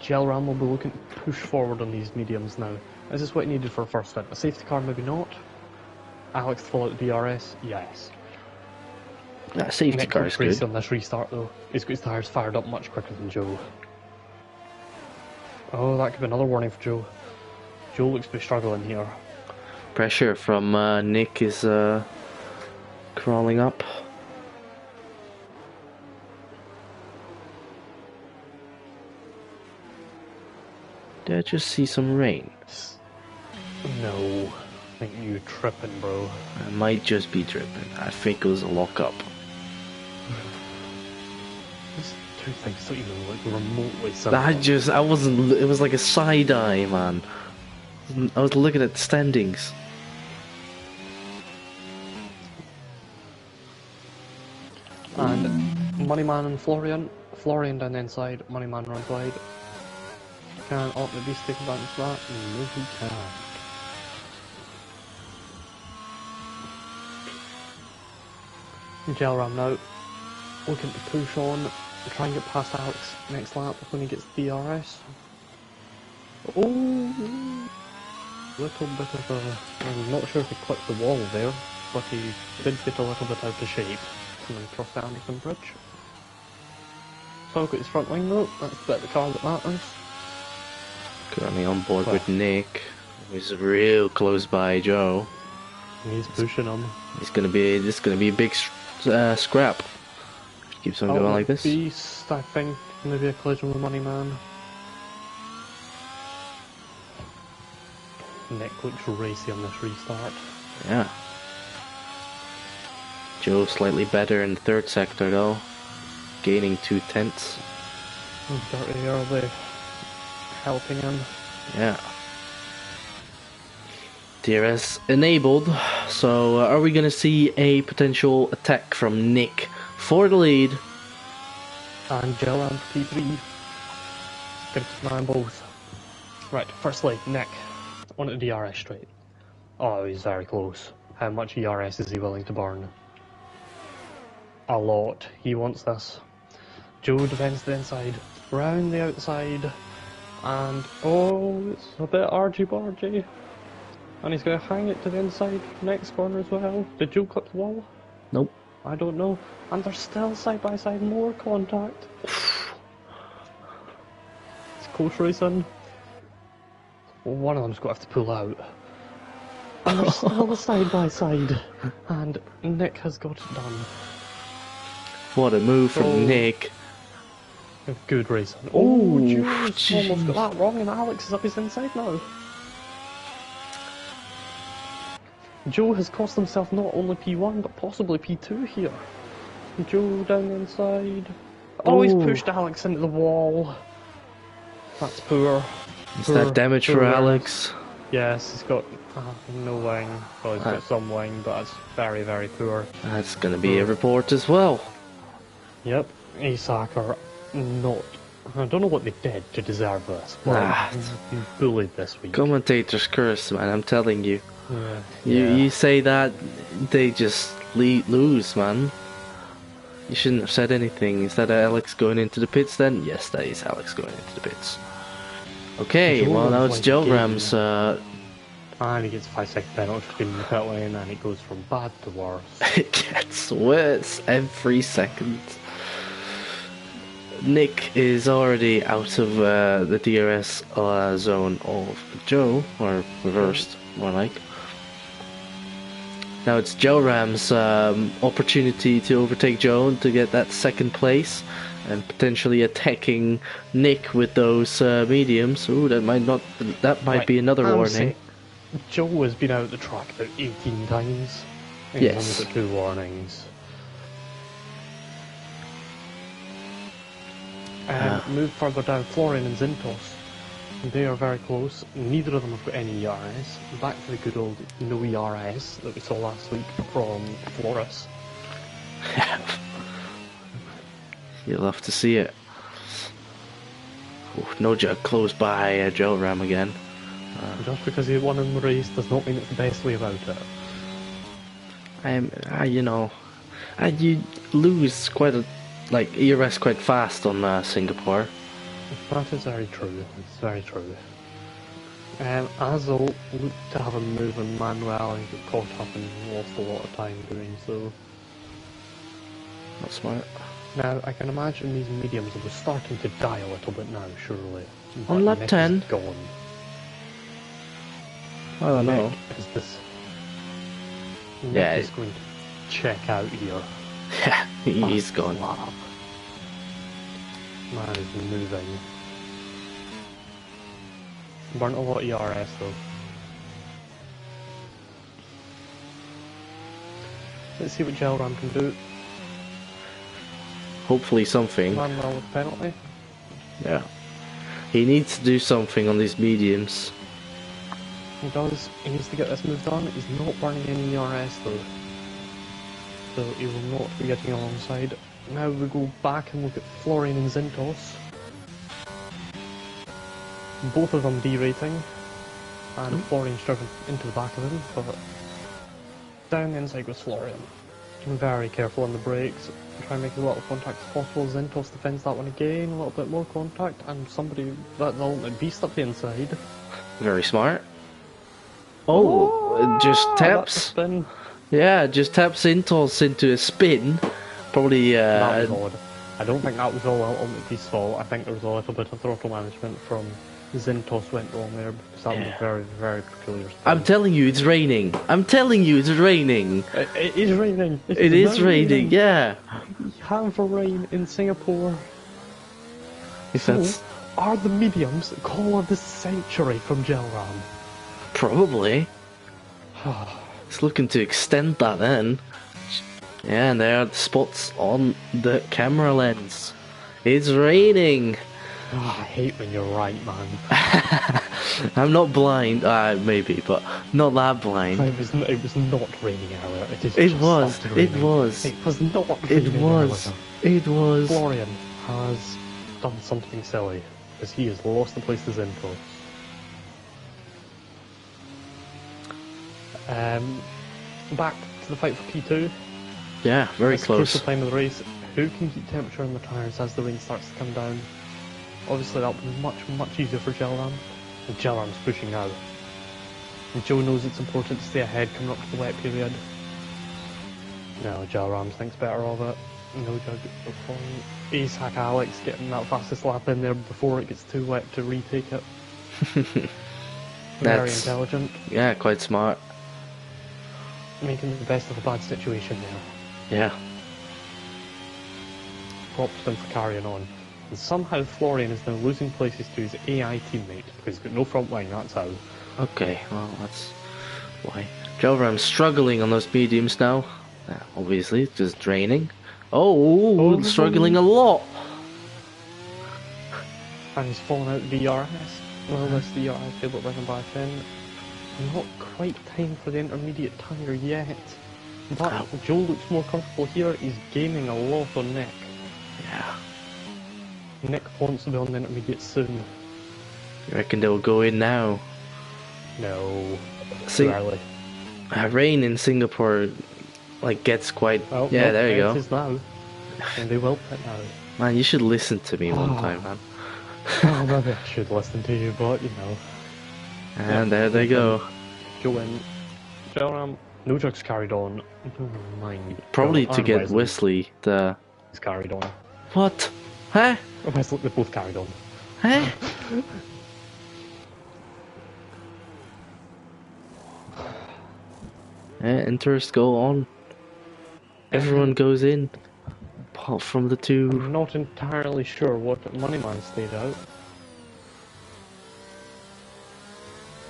Gelram will be looking to push forward on these mediums now. Is this what he needed for a first stint? A safety car, maybe not. Alex to fall out of DRS, yes. That safety car is good. On this restart though. He's got his tyres fired up much quicker than Joe. Oh, that could be another warning for Joe. Joe looks to be struggling here. Pressure from Nick is crawling up. Did I just see some rain? No. I think you tripping, bro. I might just be tripping. I think it was a lock-up. These 2 things don't even look remotely similar. I wasn't, it was like a side-eye, man. I was looking at the standings. And Moneyman and Florian down the inside, Moneyman runs wide. Can Ultimate Beast take advantage of that? No, he can. Gelram now looking to push on and try and get past Alex next lap when he gets DRS. Oh, little bit of a... I'm not sure if he clipped the wall there, but he did get a little bit out of shape coming across the Anderson Bridge. So got his front wing though, that's the bit of the car that matters. Currently on board with Nick, who's real close by Joe. He's pushing him. This is gonna be a big scrap. Keeps on going like this. Beast, I think, maybe a collision with Money Man. Nick looks racy on this restart. Yeah. Joe slightly better in the third sector though, gaining 2/10. Dirty early, helping him. Yeah. DRS enabled, so are we gonna see a potential attack from Nick for the lead? And Jill and P3. Good man both. Right, firstly, Nick. Onto the DRS straight. Oh, he's very close. How much ERS is he willing to burn? A lot. He wants this. Joe defends the inside. Round the outside. And, oh, it's a bit argy-bargy. And he's going to hang it to the inside next corner as well. Did Joe clip the wall? Nope. I don't know. And there's still side-by-side more contact. It's close racing. One of them's got to have to pull out. And there's still side-by-side. And Nick has got it done. What a move from Nick. Good racing. Oh, Joe almost got that wrong and Alex is up his inside now. Joe has cost himself not only P1 but possibly P2 here. Joe down the inside. Oh, he's pushed Alex into the wall. That's poor. Is that damage for Alex? Yes, he's got no wing. Well, he's got some wing, but that's very, very poor. That's going to be a report as well. Yep, Isak are not... I don't know what they did to deserve this, but bullied this week. Commentators curse, man, I'm telling you. Yeah. You say that, they just lose, man. You shouldn't have said anything. Is that Alex going into the pits then? Yes, that is Alex going into the pits. Okay, well now it's Gelram's. And he gets a 5-second penalty for being in the pit lane, and it goes from bad to worse. It gets worse every second. Nick is already out of the DRS zone of Joe, or reversed, more like. Now it's Gelram's opportunity to overtake Joe and to get that second place, and potentially attacking Nick with those mediums. Ooh, that might be another warning. Joe has been out the track about 18 times. Yes. He's only got 2 warnings. Move further down, Florian and Zintos. They are very close. Neither of them have got any ERS. Back to the good old no ERS that we saw last week from Floris. You'll have to see it. Oh, no jug close by Gelram again. Just because he won in the race does not mean it's the best way about it. You lose quite a ERS quite fast on Singapore. That is very true. It's very true. Azul looked to have a move on Manuel and got caught up and lost a lot of time doing so. Not smart. Now, I can imagine these mediums are starting to die a little bit now, surely. On lap 10. Gone. I don't know. Nick is going to check out here. Yeah, he's gone. Man is moving. Burnt a lot of ERS though. Let's see what Gelram can do. Hopefully something. Manuel with penalty. Yeah. He needs to do something on these mediums. He does. He needs to get this move done. He's not burning any ERS though. So he will not be getting alongside. Now we go back and look at Florian and Zintos. Both of them D-rating. And Florian's driven into the back of him, but down the inside was Florian. Very careful on the brakes. Try and make as little contact as possible. Zintos defends that one again, a little bit more contact, and somebody, that ultimate beast up the inside. Very smart. Oh, just taps. Yeah, just taps Zintos into a spin. Probably. That was odd. I don't think that was all ultimate beast's fault. I think there was a little bit of throttle management from Zintos went wrong there because that was a very, very peculiar spin. I'm telling you, it's raining. I'm telling you, it's raining. It is raining. It is raining, yeah. Have for rain in Singapore. If So, that's... are the mediums call of the century from Gelram? Probably. It's looking to extend that then. Yeah, and there are the spots on the camera lens. It's raining. I hate when you're right, man. I'm not blind, maybe, but not that blind. It was not raining earlier. It was. It was not raining earlier. It was. Florian has done something silly, as he has lost the place to Zintos. Back to the fight for P2. Yeah, very It's close. crucial time of the race. Who can keep temperature in the tyres as the rain starts to come down? Obviously that would be much, much easier for Gelram. And Gelram's pushing now. And Joe knows it's important to stay ahead coming up to the wet period. No, Gelram thinks better of it. No jug before Asac Alex getting that fastest lap in there before it gets too wet to retake it. Very intelligent. Yeah, quite smart. Making the best of a bad situation there. Yeah. Props to him for carrying on. And somehow Florian is now losing places to his AI teammate because he's got no front line, that's how. Okay, well, that's why. Gelram's struggling on those mediums now. Obviously, it's just draining. Oh, struggling a lot. And he's fallen out DRS. Will this DRS be able to bring him back in? Not quite time for the intermediate tyre yet. But Joe looks more comfortable here. He's gaining a lot on Nick. Yeah. Nick wants to be on the intermediate soon. You reckon they'll go in now? No. See, too early. Rain in Singapore gets quite... Oh, yeah, there you go. It is now. And they will pit now. Man, you should listen to me one time, man. Oh, maybe I should listen to you, but you know. And there they go. Joe in. Gelram. No Jug's carried on. Mind. Probably to get Wesley the... He's carried on. What? Huh? Wesley, they both carried on. Huh? Interest go on. Everyone goes in. Apart from the two... I'm not entirely sure what Moneyman stayed out.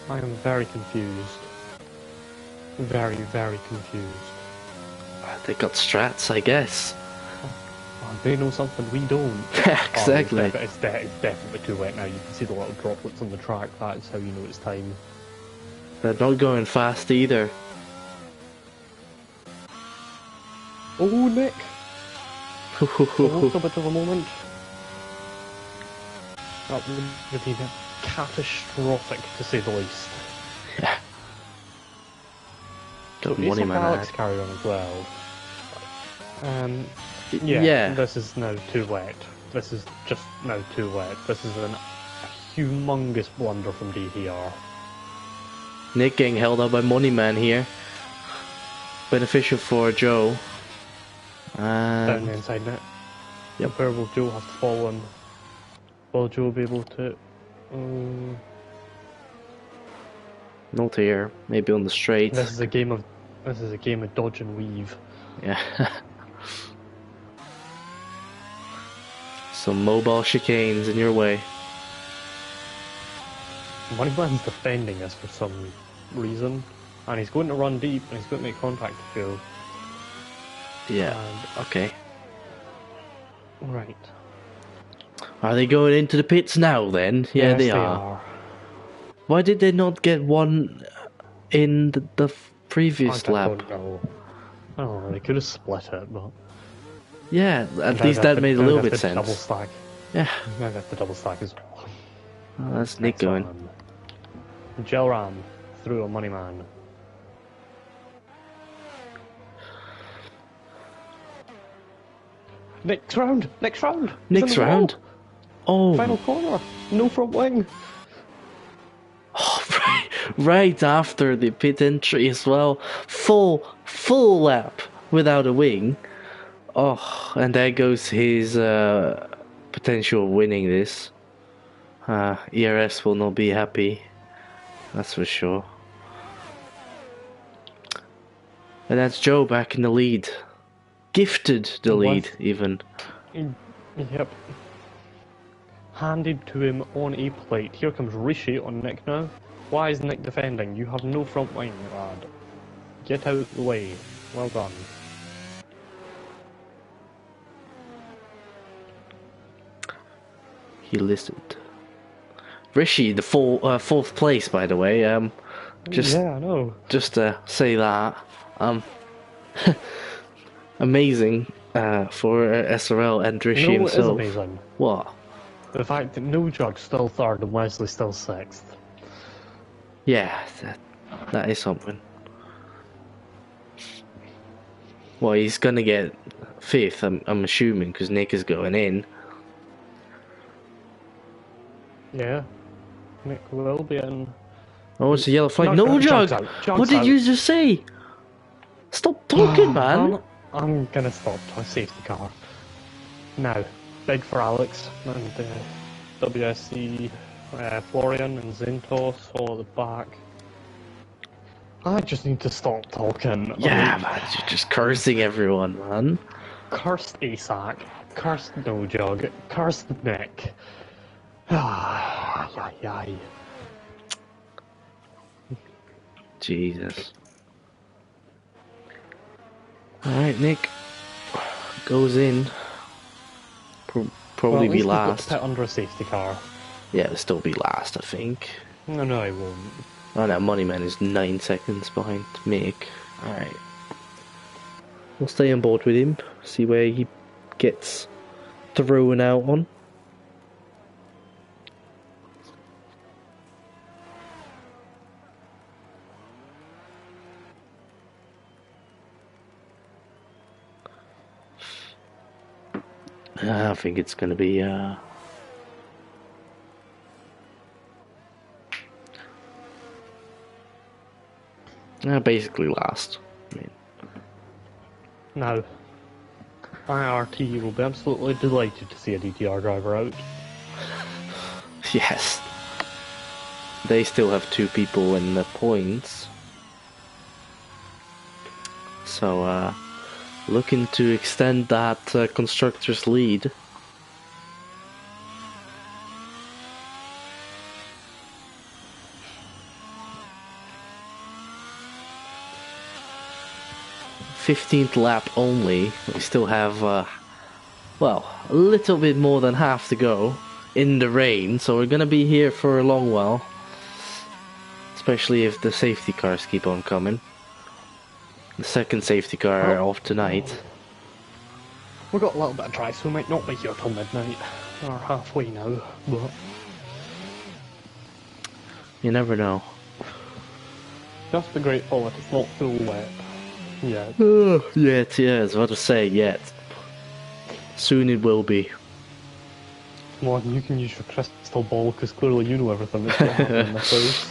I am very confused. Very, very confused. They got strats, I guess. Oh, they know something we don't. Exactly. Oh, it's definitely too wet now. You can see the little droplets on the track. That's how you know it's time. They're not going fast either. Oh, Nick! A little bit of a moment. That would have been catastrophic, to say the least. Yeah. Got So money, man. Alex carried on as well. Yeah, this is now too wet. This is just now too wet. This is a humongous blunder from DTR. Nick getting held up by Moneyman here. Beneficial for Joe. Down the inside net. Yep. Where will Joe have to follow him? Will Joe be able to... Not here. Maybe on the straight. This is a game of dodge and weave. Yeah. Some mobile chicanes in your way. Moneyman's defending this for some reason, and he's going to run deep, and he's going to make contact with Joe. Yeah. Okay. Right. Are they going into the pits now then? Yeah, yes, they are. Why did they not get one in the previous lap? I don't know, they could have split it, but... Yeah, at least that made a little bit sense. Double stack. Yeah. Now that's the double stack as well. Oh, that's Nick going. Gelram through a Moneyman. Next round! Next round! Next round? Oh. Final corner! No front wing! Oh, right after the pit entry as well. Full lap without a wing. Oh, and there goes his potential of winning this. ERS will not be happy. That's for sure. And that's Joe back in the lead. Gifted the lead, even. Yep. Handed to him on a plate. Here comes Rishi on Nick now. Why is Nick defending? You have no front line, lad. Get out of the way. Well done. He listened. Rishi, the fourth place, by the way. Yeah, I know. Just to say that, amazing for SRL and Rishi himself. It is amazing. What? The fact that No Jug's still third and Wesley's still sixth. Yeah, that is something. Well, he's gonna get fifth, I'm assuming, because Nick is going in. Yeah, Nick will be in. Oh, it's a yellow flag. No Jug! What did you just say? Stop talking, man! I'm gonna stop. Safety car. Now, big for Alex and WSC, Florian and Zintos all at the back. I just need to stop talking. Yeah, man, you're just cursing everyone, man. Cursed ASAC, cursed No Jug, cursed Nick. Ay. Jesus. Alright, Nick goes in. Probably be last. Put under a safety car. Yeah, it'll still be last, I think. No, I won't. Oh no, Moneyman is 9 seconds behind Mick. Alright. We'll stay on board with him, see where he gets thrown out on. I think it's gonna be basically last. I mean, now, IRT will be absolutely delighted to see a DTR driver out. Yes. They still have 2 people in the points. So, looking to extend that constructor's lead. th lap only. We still have, well, a little bit more than half to go in the rain, so we're gonna be here for a long while. Especially if the safety cars keep on coming. The second safety car off tonight. We've got a little bit of drive, so we might not be here till midnight. We're halfway now, but... You never know. Just be grateful that it's not full wet. Yet. Yet, yeah, I was about to say yet. Soon it will be. Come on, you can use your crystal ball, because clearly you know everything that's going to happen in this house.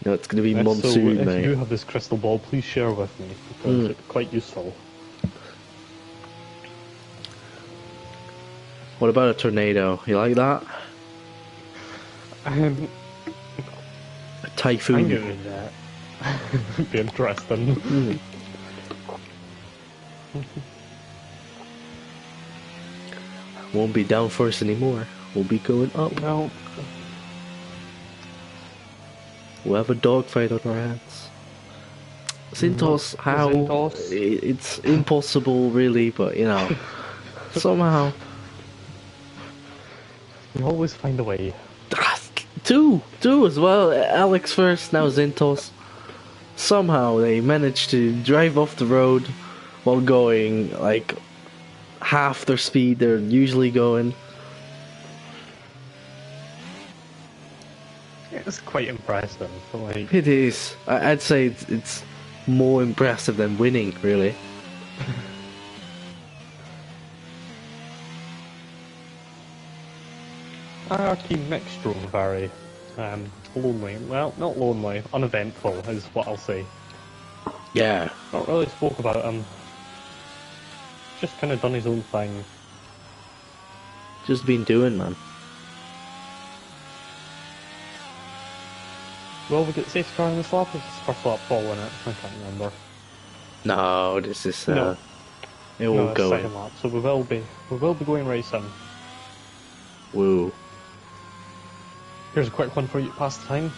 No, it's going to be monsoon, mate. If you have this crystal ball, please share with me, because it's quite useful. What about a tornado? You like that? A typhoon. I'm doing that. Be interesting. Won't be down first anymore. We'll be going up. No. We'll have a dogfight on our hands. Zintos, how? Zintos. It's impossible, really, but you know, somehow. We always find a way. Two as well. Alex first, now Zintos. Somehow they managed to drive off the road while going like half their speed they're usually going. It's quite impressive. Like... It is. I'd say it's more impressive than winning, really. Our team mixed drove very lonely. Well, not lonely, uneventful is what I'll say. Yeah. Not really spoke about him. Just kind of done his own thing. Just been doing, man. Will we get safety car in this lap? Or is this first lap ball in it? I can't remember. No, this is No. it will go in. Second lap, so we will be going racing. Woo. Here's a quick one for you to pass the time.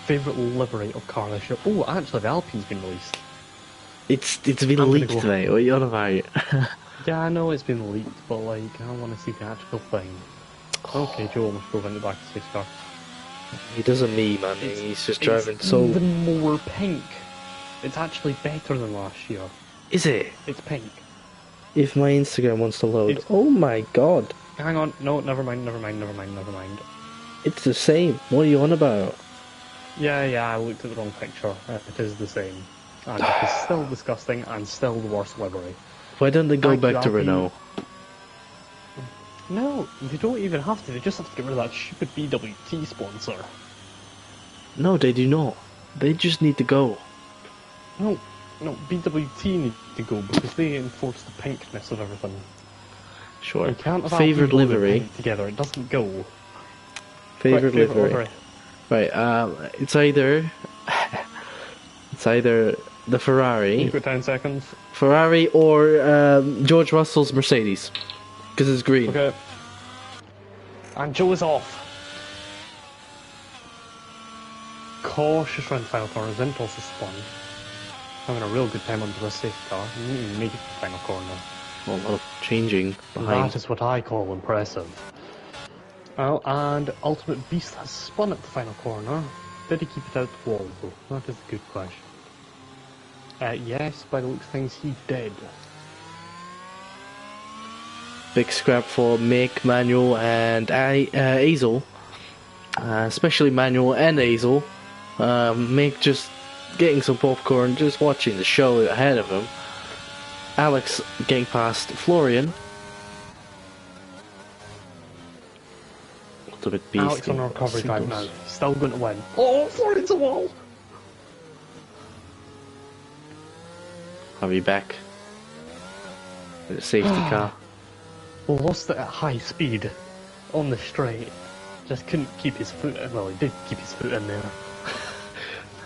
Favourite livery of car this year? Oh, actually, the Alpine's been released. It's been leaked, mate. What are you on about? Yeah, I know it's been leaked, but like, I want to see the actual thing. Okay, Joe almost drove into the back of the safety car. He doesn't me, man. He's just driving so. Even more pink. It's actually better than last year. Is it? It's pink. If my Instagram wants to load. Oh my god. Hang on. No, never mind. It's the same. What are you on about? Yeah, I looked at the wrong picture. It is the same. And it is still disgusting and still the worst livery. Why don't they go back to Renault? No, they don't even have to. They just have to get rid of that stupid BWT sponsor. No, they do not. They just need to go. No, BWT need to go because they enforce the pinkness of everything. Sure. You can't have Favorite livery together. It doesn't go. Favorite livery. Right. It's either the Ferrari. You've got 10 seconds. Ferrari or George Russell's Mercedes, because it's green. Okay. And Joe is off. Cautious round the final corner. Zintos is spun. Having a real good time under the safety car. Make it to the final corner. Well, a lot of changing behind. That is what I call impressive. Well, and Ultimate Beast has spun at the final corner. Did he keep it out the wall, though? That is a good question. Yes, by the looks of things, he did. Big scrap for Mick, Manuel, and Hazel. Especially Manuel and Hazel. Mick just getting some popcorn, just watching the show ahead of him. Alex getting past Florian. Ultimate Beast. Alex on a recovery drive now. Still going to win. Oh, Florian's a wall! I'll be back. With a safety car. Lost it at high speed on the straight. Just couldn't keep his foot in. Well, he did keep his foot in there.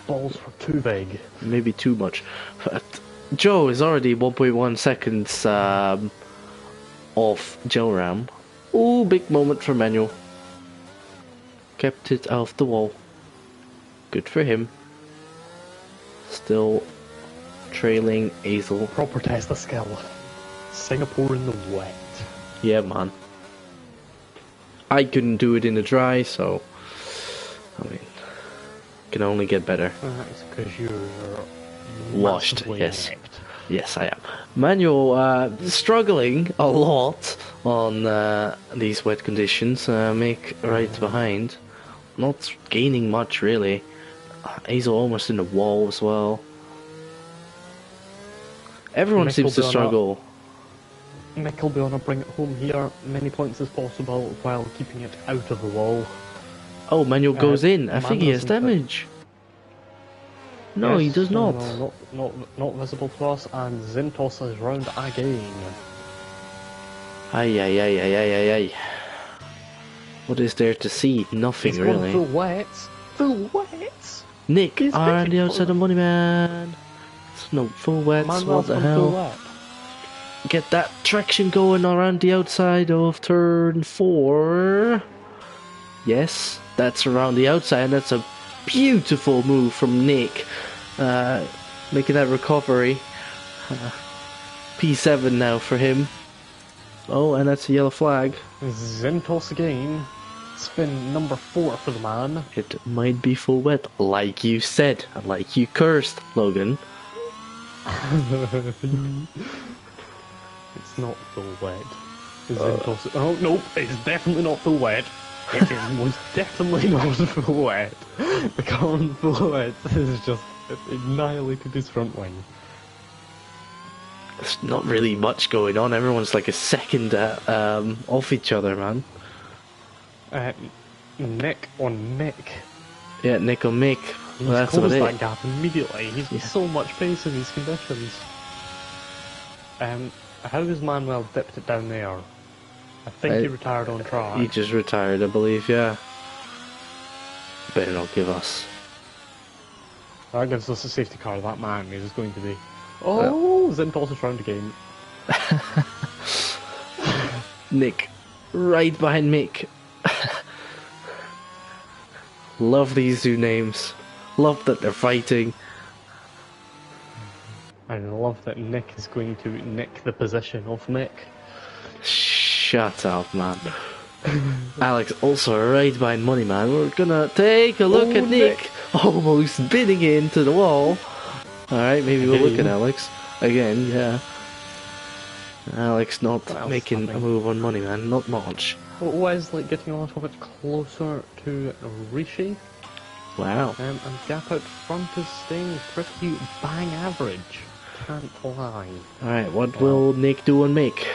Balls were too big. Maybe too much. But Joe is already 1.1 seconds off Joe Ram. Ooh, big moment for Manuel. Kept it off the wall. Good for him. Still trailing Hazel. Proper test of skill. Singapore in the wet. Yeah, man. I couldn't do it in the dry, so I mean, can only get better. That's because you're washed. Yes, inept. Yes, I am. Manuel struggling a lot on these wet conditions. Mick right behind, not gaining much really. Hazel almost in the wall as well. Everyone Mick seems to struggle. Mick will be on a bring it home here, many points as possible while keeping it out of the wall. Oh, Manuel goes in. I think he has damage. No, yes, he does not. No, not visible to us, and Zintos is round again. Ay. What is there to see? Nothing He's really. Full wet. Nick, He's on the outside of money, man. It's no full wets. What the hell? Get that traction going around the outside of turn 4. Yes, that's around the outside, and that's a beautiful move from Nick. Making that recovery. P7 now for him. Oh, and that's a yellow flag. Zintos again. Spin number 4 for the man. It might be full wet, like you said, like you cursed, Logan. It's not full wet. Zintos. Oh, nope, it's definitely not full wet. It is most definitely not full wet. The current full wet is just annihilated his front wing. There's not really much going on. Everyone's like a second off each other, man. Nick on Mick. Yeah, Nick on Mick. He's well, that's closed about that gap immediately. He's got so much pace in these conditions. How has Manuel dipped it down there? I think he retired on track. He just retired, I believe, yeah. Better not give us. That gives us a safety car. That man is going to be... Oh, Zintos is trying to gain. Nick, right behind Mick. Love these two names. Love that they're fighting. I love that Nick is going to nick the position of Mick. Shut up, man. Alex also right behind Money Man. We're gonna take a look at Nick almost bidding into the wall. Alright, maybe we'll look at Alex. Again, yeah. Alex not making a move on Money Man, not much. Wesley getting a little bit closer to Rishi. Wow. And gap out front is staying pretty bang average. Can't lie. Alright, what will Nick do on Mick?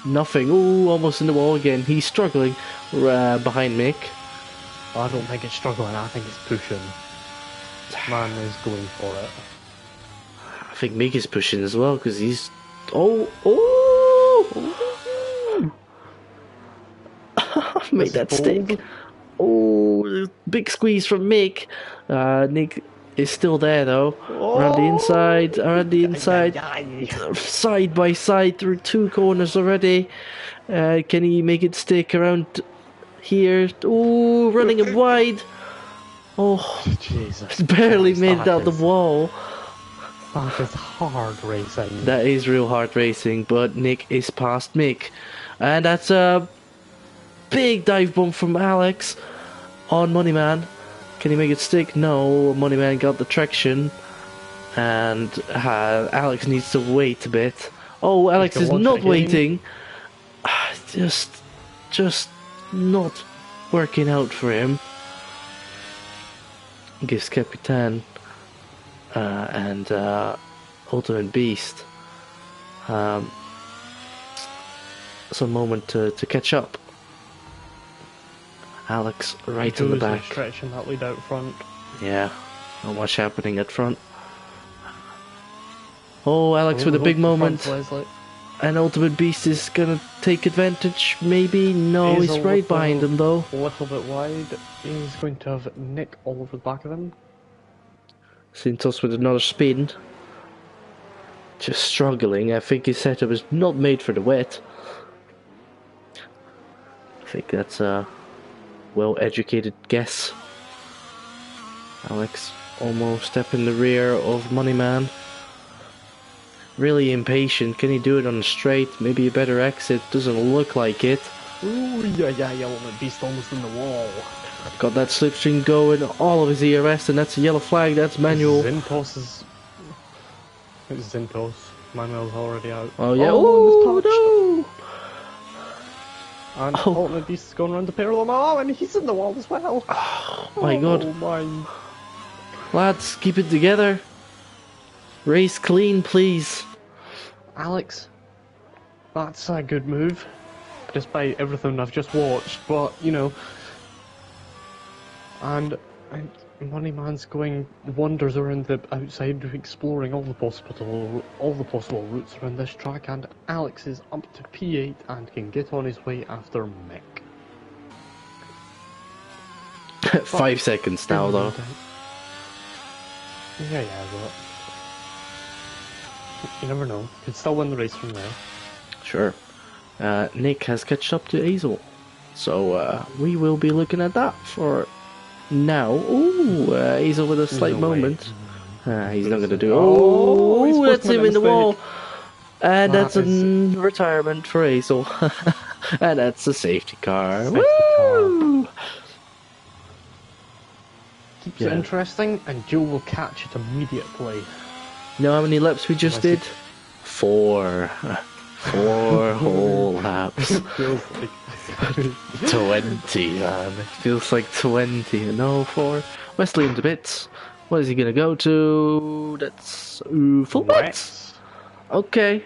Nothing. Ooh, almost in the wall again. He's struggling behind Mick. I don't think it's struggling, I think it's pushing. Man is going for it. I think Mick is pushing as well, because he's... Oh! Made that stick. Oh, big squeeze from Mick. Nick is still there though. Around the inside, side by side through two corners already. Can he make it stick around here? Oh, running it wide. Oh, Jesus! Barely made it out the wall. That is hard racing. That is real hard racing, but Nick is past Mick, and that's a big dive bomb from Alex on Moneyman. Can he make it stick? No, Moneyman got the traction, and Alex needs to wait a bit. Oh, Alex is not waiting. Just not working out for him. Gives Capitan and Ultimate Beast some moment to catch up. Alex right in the back. Stretching that lead out front. Yeah, not much happening at front. Oh, Alex with a big moment. And Ultimate Beast is gonna take advantage, maybe? No, he's right behind him though. A little bit wide. He's going to have Nick all over the back of him. Zintos with another spin. Just struggling. I think his setup is not made for the wet. I think that's a well-educated guess. Alex almost step in the rear of Moneyman. Really impatient. Can he do it on the straight? Maybe a better exit. Doesn't look like it. Ooh, yeah, Ultimate Beast almost in the wall. Got that slipstream going, all of his ERS, and that's a yellow flag, that's manual. Zintos is... It's Zintos. Manuel's already out. Oh yeah, oh no! And Ultimate Beast is going around the parallel. Oh, and he's in the wall as well. Oh my god. Oh my. Lads, keep it together. Race clean, please. Alex, that's a good move. Despite everything I've just watched, but, you know... And Moneyman's going wonders around the outside, exploring all the possible routes around this track, and Alex is up to P8 and can get on his way after Mick. 5 seconds now, though. Yeah, but you never know. Could still win the race from there. Sure. Nick has catched up to Hazel, so we will be looking at that for now. Ooh, Hazel with a slight moment. He's not going to do. Oh, that's him in the wall, and that's a retirement for Hazel, and that's a safety car. Woo! Keeps it interesting, and Joe will catch it immediately. You know how many laps we just did? 4. 4 whole laps. 20, man. It feels like 20. No, 4. Wesley in the bits. What is he gonna go to? That's full pits. Okay.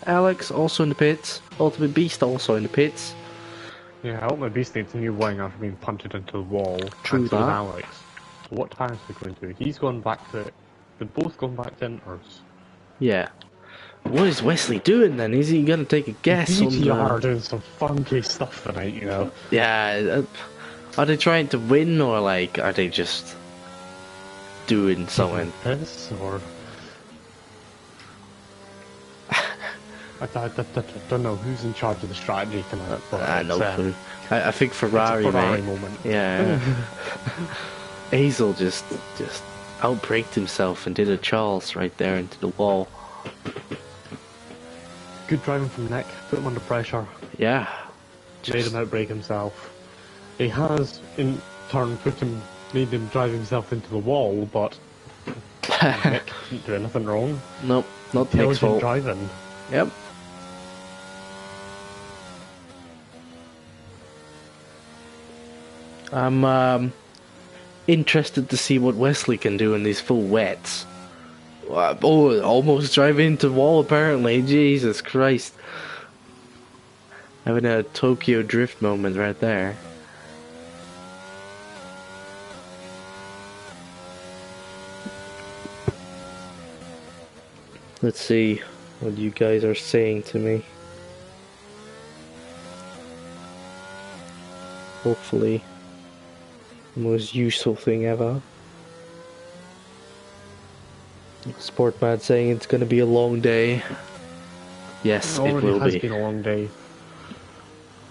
Alex also in the pits. Ultimate Beast also in the pits. Yeah, Ultimate Beast needs a new wing after being punted into the wall. True that. Alex. So what time's he going to? He's gone back to... They've both gone back to inters. Yeah. What is Wesley doing then? Is he gonna take a guess on DTR doing some funky stuff tonight, you know? Yeah, are they trying to win, or like, are they just doing something? This, or... I don't know who's in charge of the strategy tonight, but no clue. I think Ferrari, it's a Ferrari mate. moment. Yeah. Hazel just outbraked himself and did a Charles right there into the wall. Good driving from Nick, put him under pressure. Yeah. Made him outbrake himself. He has, in turn, made him drive himself into the wall, but Nick didn't do anything wrong. Nope, not Nick's fault. Driving. Yep. I'm interested to see what Wesley can do in these full wets. Oh, almost driving into the wall apparently. Jesus Christ. Having a Tokyo drift moment right there. Let's see what you guys are saying to me. Hopefully, the most useful thing ever. Sportman saying it's gonna be a long day. Yes, it will be. It has been a long day.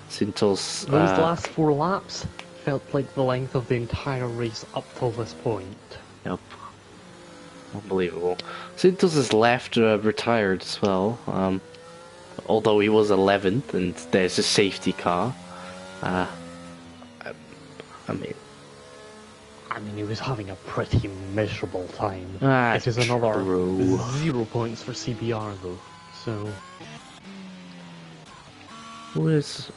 Sintos, those last 4 laps felt like the length of the entire race up till this point. Yep. Unbelievable. Sintos is left retired as well. Although he was 11th, and there's a safety car. I mean, he was having a pretty miserable time. It is another 0 points for CBR though. So, who is?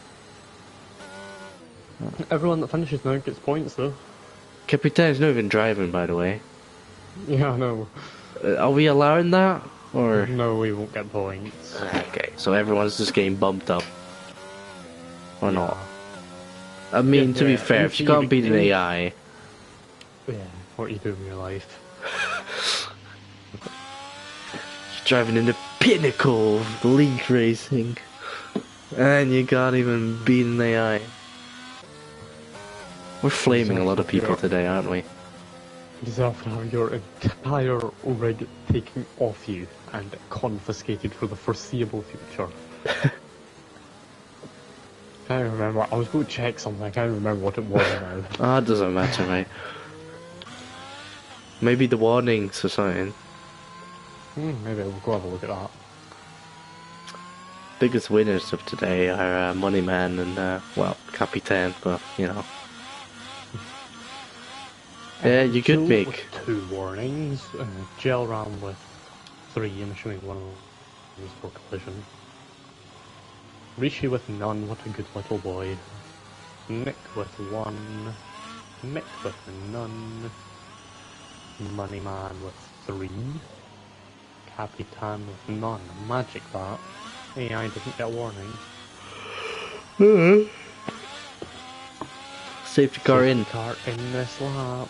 Everyone that finishes now gets points though. Capitan's not even driving, by the way. Yeah, I know. Are we allowing that, or? No, we won't get points. Okay, so everyone's just getting bumped up, or not? I mean, to be fair, if you can't beat an AI... Yeah, what you do in your life. You're driving in the pinnacle of the league racing, and you can't even beat an AI. We're flaming a lot of people today, aren't we? You deserve to have your entire rig taken off you and confiscated for the foreseeable future. I can't remember. I was going to check something. I can't remember what it was now. Ah, it doesn't matter, mate. Maybe the warnings or something. Maybe we'll go have a look at that. Biggest winners of today are Moneyman and, well, Capitan, but, you know. Yeah, you could make... With 2 warnings. Gel ran with 3, I'm assuming one of them was for collision. Rishi with none, what a good little boy. Nick with 1. Mick with none. Moneyman with 3. Capitan with none. Magic that. AI didn't get a warning. Safety car in. Car in this lap.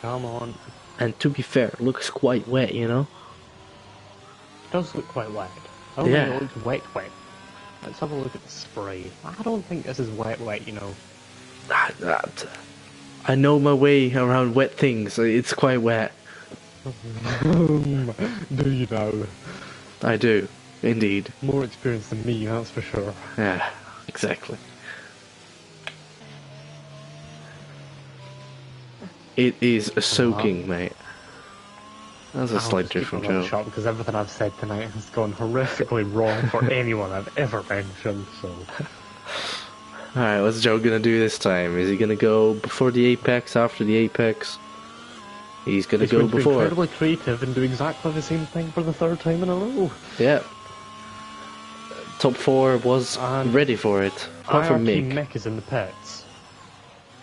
Come on. And to be fair, it looks quite wet, you know? It does look quite wet. I don't think it looks wet. Let's have a look at the spray. I don't think this is wet, you know. I know my way around wet things. It's quite wet. Do you know? I do, indeed. More experience than me, that's for sure. Yeah, exactly. It is a soaking, mate. That's a slight drift from Joe. Shot because everything I've said tonight has gone horrifically wrong for anyone I've ever mentioned, so... Alright, what's Joe gonna do this time? Is he gonna go before the apex, after the apex? He's gonna go before. He's going to be incredibly creative and do exactly the same thing for the 3rd time in a row. Yeah. Top 4 was ready for it. Apart from Mick. Mick is in the pits.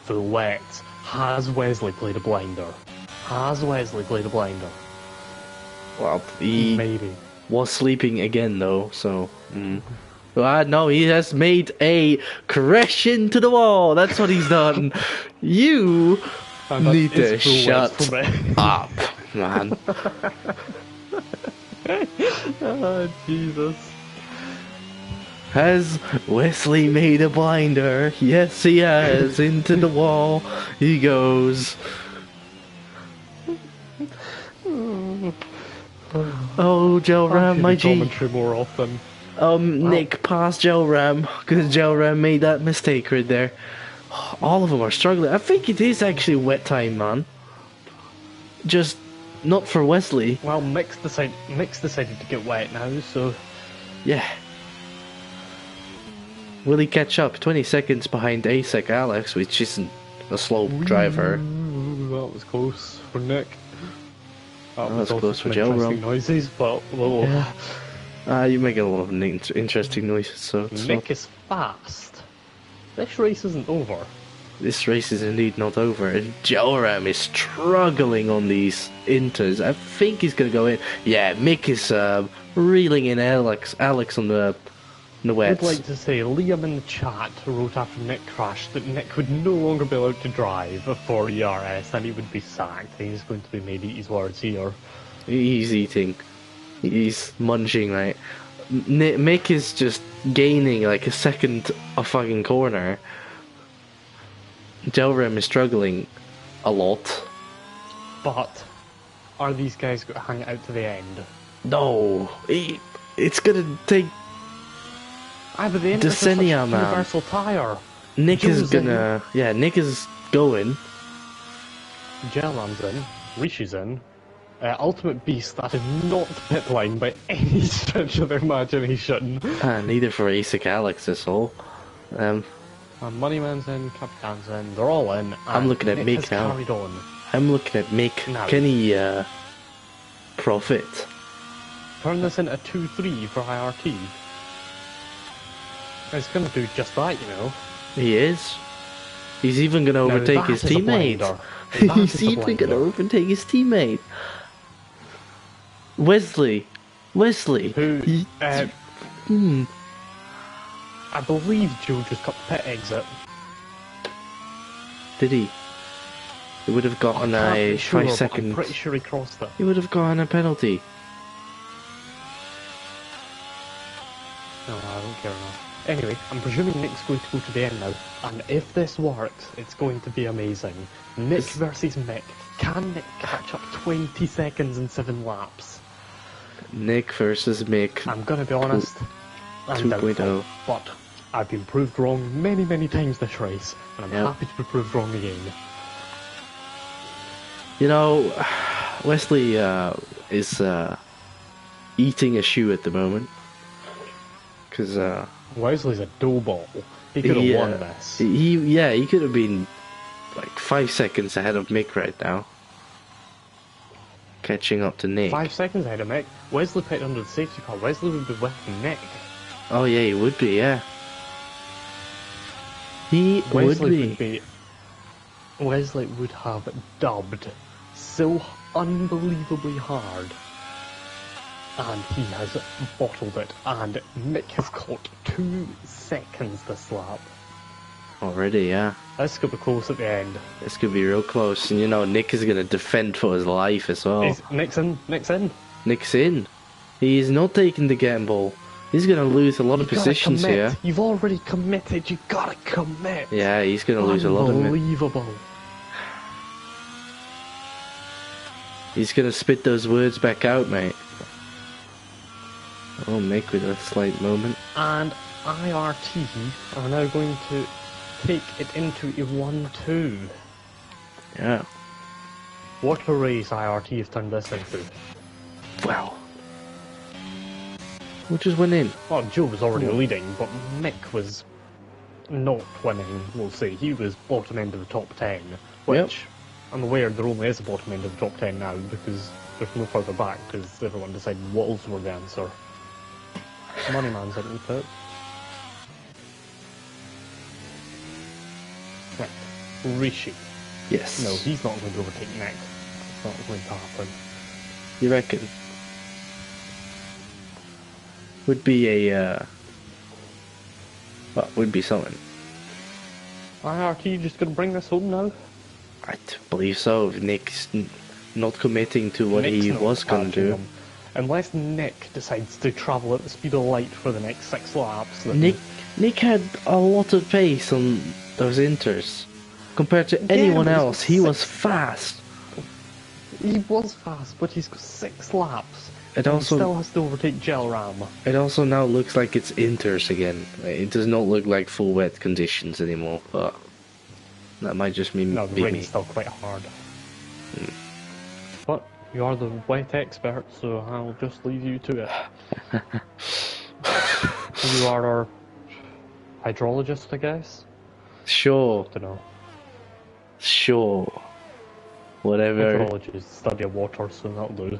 The wet. Has Wesley played a blinder? Well, he maybe was sleeping again though, so... no, he has made a crash into the wall. That's what he's done. You need to shut up, man. Oh, Jesus. Has Wesley made a blinder? Yes, he has. Into the wall he goes. Oh, Gel Ram, my G. Commentary more often. Nick, pass Gel Ram, because Gel Ram made that mistake right there. All of them are struggling. I think it is actually wet time, man. Just not for Wesley. Well, Mick's decided to get wet now, so Yeah. Will he catch up? 20 seconds behind ASEC Alex, which isn't a slow driver. Ooh, that was close for Nick. That was also close for some Gel interesting Ram. noises, but well, Yeah. You make a lot of interesting noises, so it's Nick not... is fast. This race isn't over. This race is indeed not over, and Gel Ram is struggling on these inters. I think he's going to go in. Yeah, Mick is reeling in Alex on the wets. I'd like to say Liam in the chat wrote after Nick crashed that Nick would no longer be allowed to drive for ERS and he would be sacked. He's going to be made eat his words here. He's eating. He's munching, right? Mick is just gaining like a second a fucking corner. Gel Ram is struggling a lot. But are these guys going to hang it out to the end? No, it's gonna take But the end decennia, is man. Universal tire. Nick Joe's is gonna, yeah, Nick is going. Gelman's in. Rishi's in. Ultimate Beast, that is not pit line by any stretch of the imagination. Neither for ASIC Alex is all. Moneyman's in, Capitan's in, they're all in. I'm looking at Nick Mick has now. carried on. I'm looking at Mick. No. Can he profit? Turn this into a 2-3 for IRT. It's going to do just that, you know. He is. He's even going to overtake his teammate. He's even going to overtake his teammate. Wesley. Who, I believe Joe just got pit exit. Did he? He would have gotten a 5 second. I'm pretty sure he crossed it. He would have gotten a penalty. No, I don't care now. Anyway, I'm presuming Nick's going to go to the end now, and if this works, it's going to be amazing. Nick versus Mick. Can Nick catch up 20 seconds in 7 laps? Nick versus Mick. I'm gonna be honest, I'm 2.0. doubtful, but I've been proved wrong many times this race, and I'm happy to be proved wrong again. You know, Wesley is eating a shoe at the moment. Because Wesley's a dough ball. He could have won this. He could have been like 5 seconds ahead of Mick right now. Catching up to Nick. 5 seconds ahead of Mick. Wesley pitted under the safety car. Wesley would be with Nick. Oh yeah, he would be, yeah. Wesley would have dubbed so unbelievably hard. And he has bottled it. And Mick has caught 2 seconds this lap. Already, yeah. This could be close at the end. This could be real close. And you know, Nick is going to defend for his life as well. Nick's in. Nick's in. He is not taking the gamble. He's going to lose a lot of positions here. You've already committed. You gotta commit. Yeah, he's going to lose a lot of it. Unbelievable. He's going to spit those words back out, mate. Oh, Mick with a slight moment. And IRT are now going to take it into a 1-2. Yeah. What a race IRT has turned this into. Wow. We'll just win in. Well, Joe was already leading, but Mick was not winning, we'll say. He was bottom end of the top 10, which I'm aware there only is a bottom end of the top 10 now, because there's no further back, because everyone decided Wolves were the answer. Moneyman's in the pit. Right. Rishi. Yes. No, he's not going to overtake Nick. It's not going to happen. You reckon? Would be a, well, would be something. IRT just going to bring this home now? I believe so. If Nick's not committing to what he was going to do. unless Nick decides to travel at the speed of light for the next 6 laps. Then... Nick had a lot of pace on those inters. Compared to anyone else, he was fast. He was fast, but he's got 6 laps. He still has to overtake Gel Ram. It also now looks like it's inters again. It does not look like full wet conditions anymore, but that might just be no, the me. rain's still quite hard. But you are the wet expert, so I'll just leave you to it. You are our hydrologist, I guess? Sure. I don't know. Sure. Whatever. Hydrology is the study of water, so that'll do.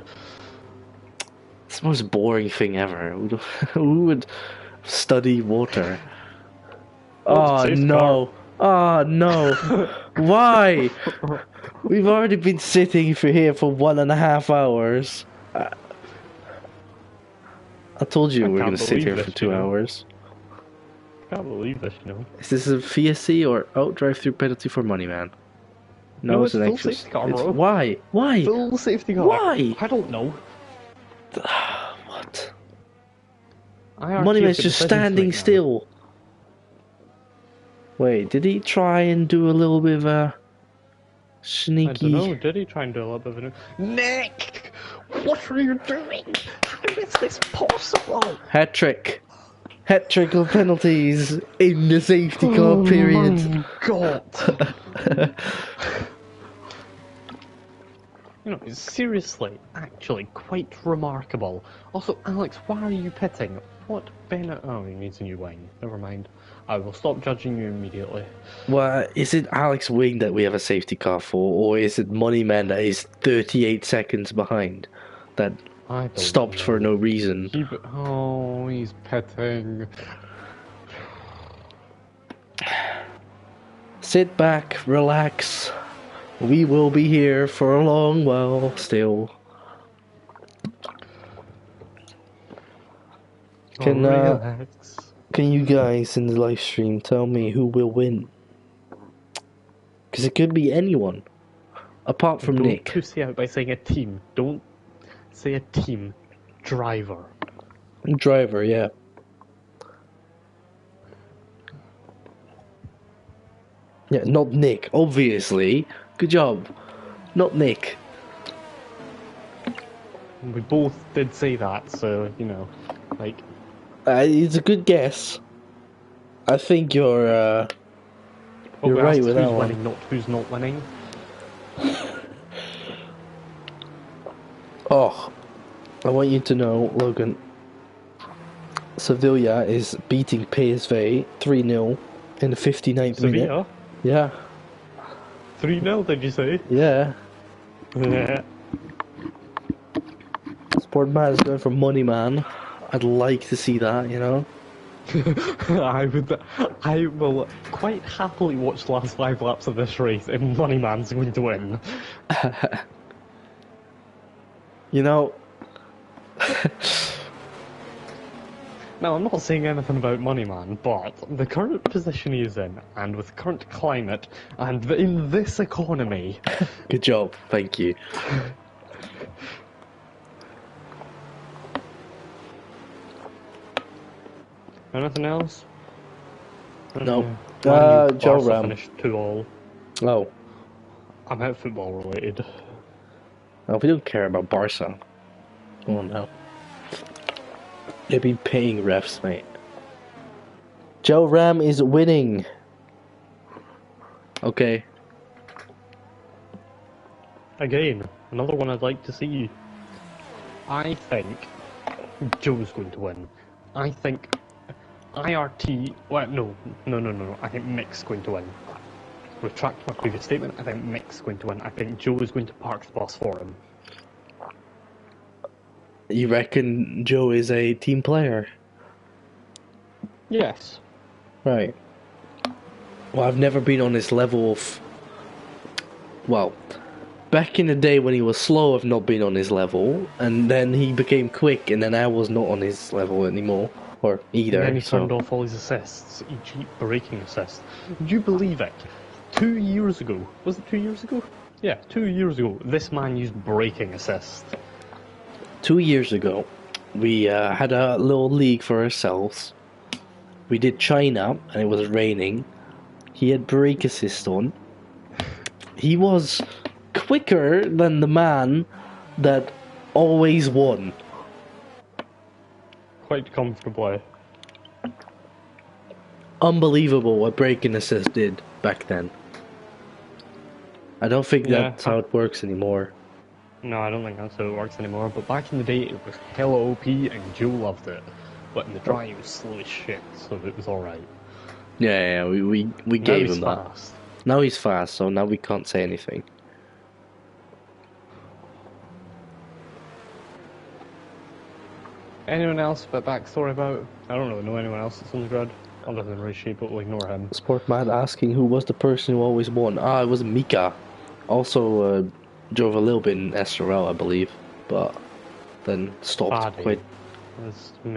It's the most boring thing ever. Who would study water? Oh no. Oh no. Why? We've already been sitting here for 1.5 hours. I told you we were going to sit here for 2 hours. I can't believe this, you know. Is this a VSC or drive through penalty for money, man? No, it's an full extra. safety car, bro. Why? Why? Full safety car. Why? I don't know. What? Moneyman's just standing still. Wait, did he try and do a little bit of a sneaky... I don't know, did he try and do a little bit of a... Nick! What are you doing? How is this possible? Hat-trick. Hat-trick of penalties in the safety car period. Oh my god. You know, it's seriously, actually, quite remarkable. Also, Alex, why are you pitting? What benefit? Oh, he needs a new wing. Never mind. I will stop judging you immediately. Well, is it Alex Wing that we have a safety car for, or is it Moneyman that is 38 seconds behind? That stopped for no reason. He's pitting. Sit back, relax. We will be here for a long while still. Can you guys in the live stream tell me who will win? Because it could be anyone, apart from Nick. Don't pussy out by saying a team. Don't say a team. Driver. Driver, yeah. Yeah, not Nick, obviously. Good job. Not Nick. We both did say that, so, you know, like... it's a good guess. I think you're right with that one. Who's winning, not who's not winning. Oh, I want you to know, Logan, Sevilla is beating PSV 3-0 in the 59th minute. Yeah. 3-0, did you say? Yeah. Yeah. Sportman is going for money, man. I'd like to see that, you know. I will quite happily watch the last 5 laps of this race if Moneyman's going to win. You know... Now, I'm not saying anything about Moneyman, but the current position he is in, and with current climate, and in this economy... Good job, thank you. Anything else? No. Joe Ram finished 2-all. Oh. I'm out football related. Oh, we don't care about Barca. Oh no. They've been paying refs, mate. Joe Ram is winning. Okay. Again, another one I'd like to see. I think Joe's going to win. I think IRT... Well, no. I think Mick's going to win. Retract my previous statement. I think Mick's going to win. I think Joe is going to park the bus for him. You reckon Joe is a team player? Yes. Right. Well, I've never been on his level of... Well, back in the day when he was slow, I've not been on his level, and then he became quick, and then I was not on his level anymore, or either. And then he turned off all his assists, e.g. braking assists. Would you believe it? 2 years ago, was it 2 years ago? Yeah, 2 years ago, this man used braking assist. 2 years ago, we had a little league for ourselves. We did China, and it was raining. He had brake assist on. He was quicker than the man that always won. Quite comfortably. Unbelievable what brake assist did back then. I don't think that's how it works anymore. No, I don't think that's how it works anymore, but back in the day it was hella OP and Joe loved it. But in the dry it was slow as shit, so it was alright. Yeah, we gave him that. Fast. Now he's fast, so now we can't say anything. Anyone else but backstory about? I don't really know anyone else that's on the grid, other than Rishi, but we'll ignore him. Sportman asking who was the person who always won. Ah, it was Mika. Also drove a little bit in SRL, I believe, but then stopped Fadi. quite.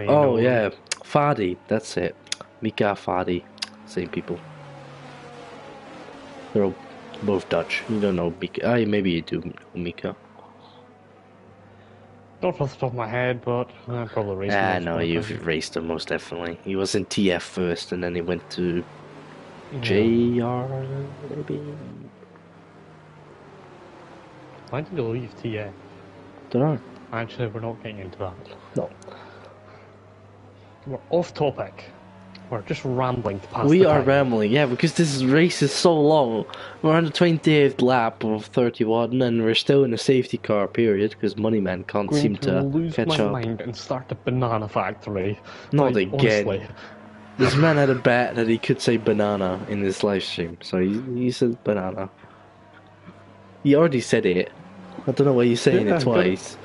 Oh yeah, Fadi, that's it. Mika, Fadi, same people. They're all both Dutch. You don't know Mika. Maybe you do know Mika. Not off the top of my head, but I probably raced him. No, you've raced him most definitely. He was in TF first, and then he went to JR, maybe. Why did he leave TA? Don't know. Actually, we're not getting into that. No. We're off topic. We're just rambling to pass We the are time. rambling, yeah, because this race is so long. We're on the 20th lap of 31, and we're still in a safety car period because Moneyman can't seem to lose catch my up. mind and start a banana factory. Not Like, again. honestly. This man had a bet that he could say banana in his live stream, so he said banana. He already said it. I don't know why you're saying it twice.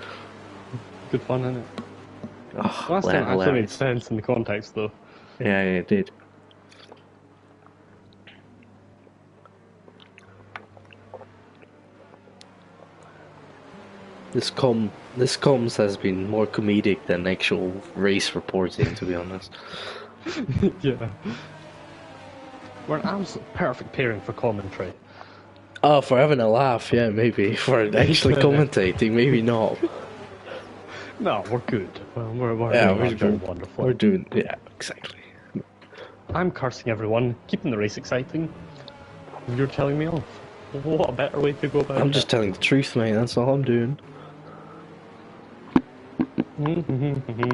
Good fun, isn't it? Oh, Last time actually made hilarious. sense in the context, though. Yeah, it did. This comms has been more comedic than actual race reporting, to be honest. Yeah. We're an absolute perfect pairing for commentary. Oh, for having a laugh, yeah, maybe. For actually commentating, maybe not. No, we're good. Well, we're doing wonderful. We're doing, yeah, exactly. I'm cursing everyone, keeping the race exciting. You're telling me off. What a better way to go about it. I'm just telling the truth, mate, that's all I'm doing.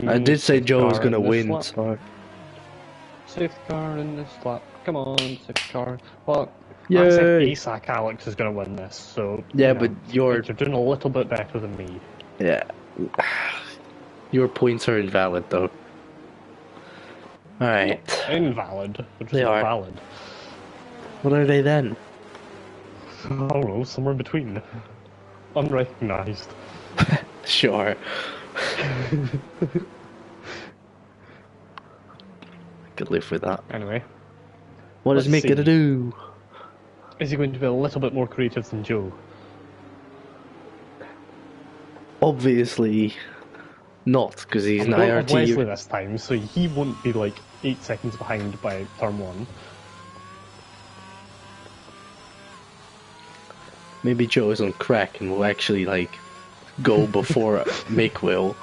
I did say Joe was gonna win, so... Safety car in this lap. Come on, safety car. Well, Yay. I said ASAC Alex is gonna win this, so... Yeah, but you're doing a little bit better than me. Yeah. Your points are invalid, though. Alright. Invalid, which is They are. valid. What are they then? I don't know, somewhere in between. Unrecognised. Sure. I could live with that. Anyway. What is Let's Mick gonna see. do? Is he going to be a little bit more creative than Joe? Obviously not, because he's an I'm going with Wesley IRT. this time, so he won't be like 8 seconds behind by turn 1. Maybe Joe is on crack and will actually, like, go before Mick will.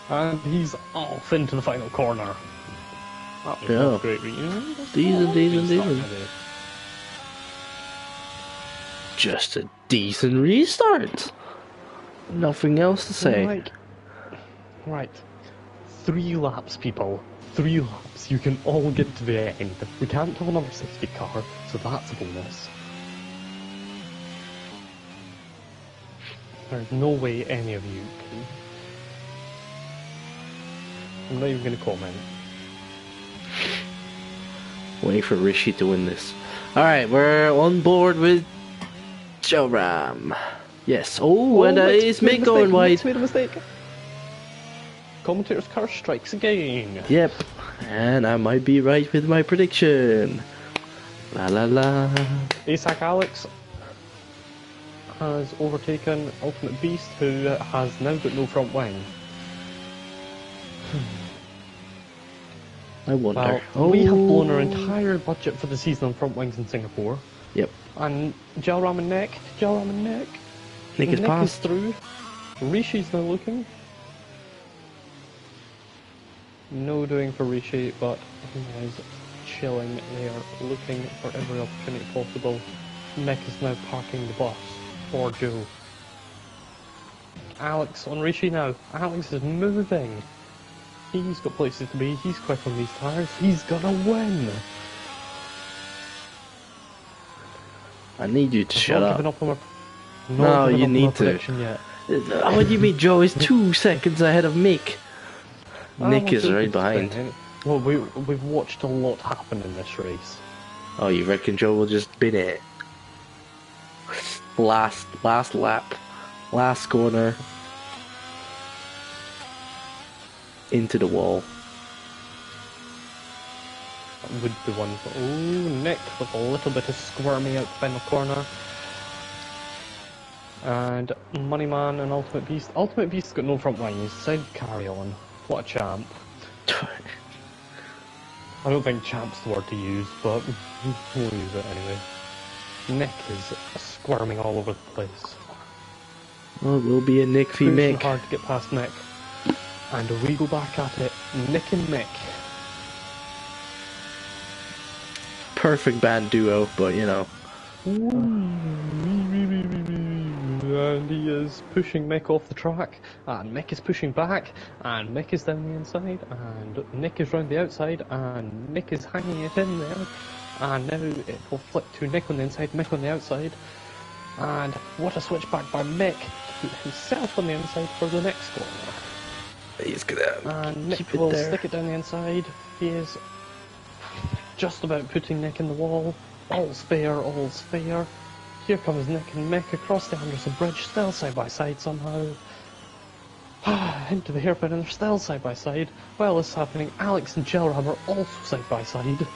And he's off into the final corner. That was Yeah. not great. Decent. Just a decent restart. Nothing else to say. Right. 3 laps, people. 3 laps. You can all get to the end. We can't have another safety car, so that's a bonus. There's no way any of you can... I'm not even going to comment. Waiting for Rishi to win this. Alright, we're on board with Joe Ram. Yes. Oh, and that is Mick going wide. Made a mistake. Commentator's curse strikes again. Yep. And I might be right with my prediction. La la la. ASAC Alex has overtaken Ultimate Beast, who has now got no front wing. I wonder. Well, we have blown our entire budget for the season on front wings in Singapore. Yep. And gel ram and neck. Nick is Nick is passed. through. Rishi's now looking. No doing for Rishi, but he is chilling there, looking for every opportunity possible. Nick is now parking the bus for Joe. Alex on Rishi now. Alex is moving. He's got places to be. He's quick on these tyres. He's gonna win. I need you to shut up. No, you need to. Yet. What do you mean, Joe is 2 seconds ahead of Mick? Nick is right behind. Well, we've watched a lot happen in this race. Oh, you reckon Joe will just bin it? Last lap, last corner, into the wall. That would be one. Oh, Nick with a little bit of squirmy out the final corner. And Moneyman and Ultimate Beast. Ultimate Beast's got no front wing, he's decided to carry on. What a champ. I don't think champ's the word to use, but we'll use it anyway. Nick is squirming all over the place. Well, it will be a Nick v Mick. Hard to get past Nick. And we go back at it, Nick and Mick. Perfect band duo, but you know. And he is pushing Mick off the track, and Mick is pushing back, and Mick is down the inside, and Nick is round the outside, and Nick is hanging it in there, and now it will flip to Nick on the inside, Mick on the outside, and what a switchback by Mick to put himself on the inside for the next corner. He's gonna and Mick will stick it down the inside. He is just about putting Nick in the wall. All's fair, all's fair. Here comes Nick and Mick across the Anderson Bridge, still side by side somehow. Into the hairpin and they're still side by side. While this is happening, Alex and Gelram are also side by side.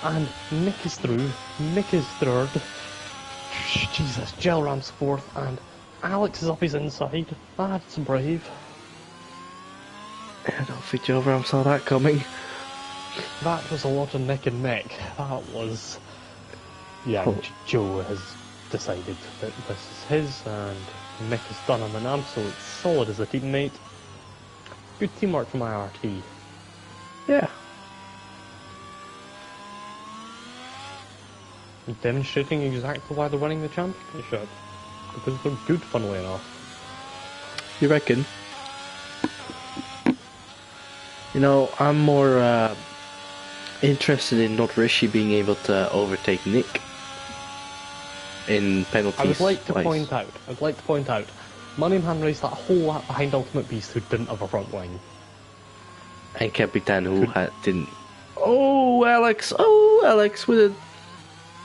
And Nick is through, Mick is third. Jesus, Gelram's fourth, and Alex is up his inside. That's brave. I don't think Gelram saw that coming. That was a lot of Nick and Mick. That was... Yeah, Joe has decided that this is his, and Mick has done him an absolute solid as a teammate. Good teamwork from IRT. Yeah. Demonstrating exactly why they're winning the championship. Because they're good, funnily enough. You reckon? You know, I'm more interested in not Rishi being able to overtake Nick in penalties. I would like to point out, Moneyman raced that whole lap behind Ultimate Beast who didn't have a front wing. And Capitan who didn't. Oh, Alex! Oh, Alex with a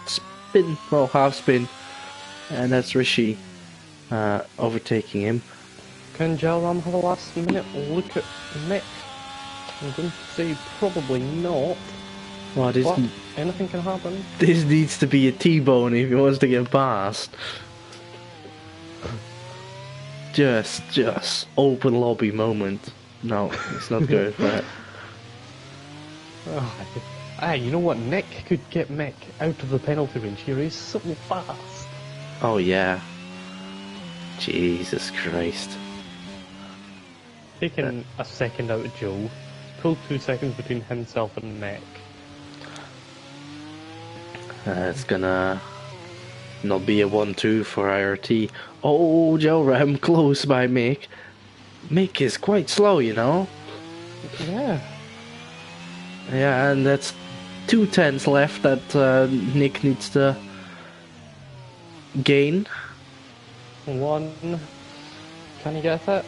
spin, well, half spin. And that's Rishi overtaking him. Can Gelram have a last minute look at Mick? I'm going to say probably not. Well, but anything can happen. This needs to be a T-bone if he wants to get past. Just open lobby moment. No, it's not good. But hey, you know what? Nick could get Mick out of the penalty range here. He's so fast. Oh yeah. Jesus Christ. Taking a second out of Joe. Pulled 2 seconds between himself and Mick. It's gonna not be a 1-2 for IRT. Oh, Gelram close by Mick. Mick is quite slow, you know. Yeah. Yeah, and that's 2 tenths left that Nick needs to gain. 1. Can you get it?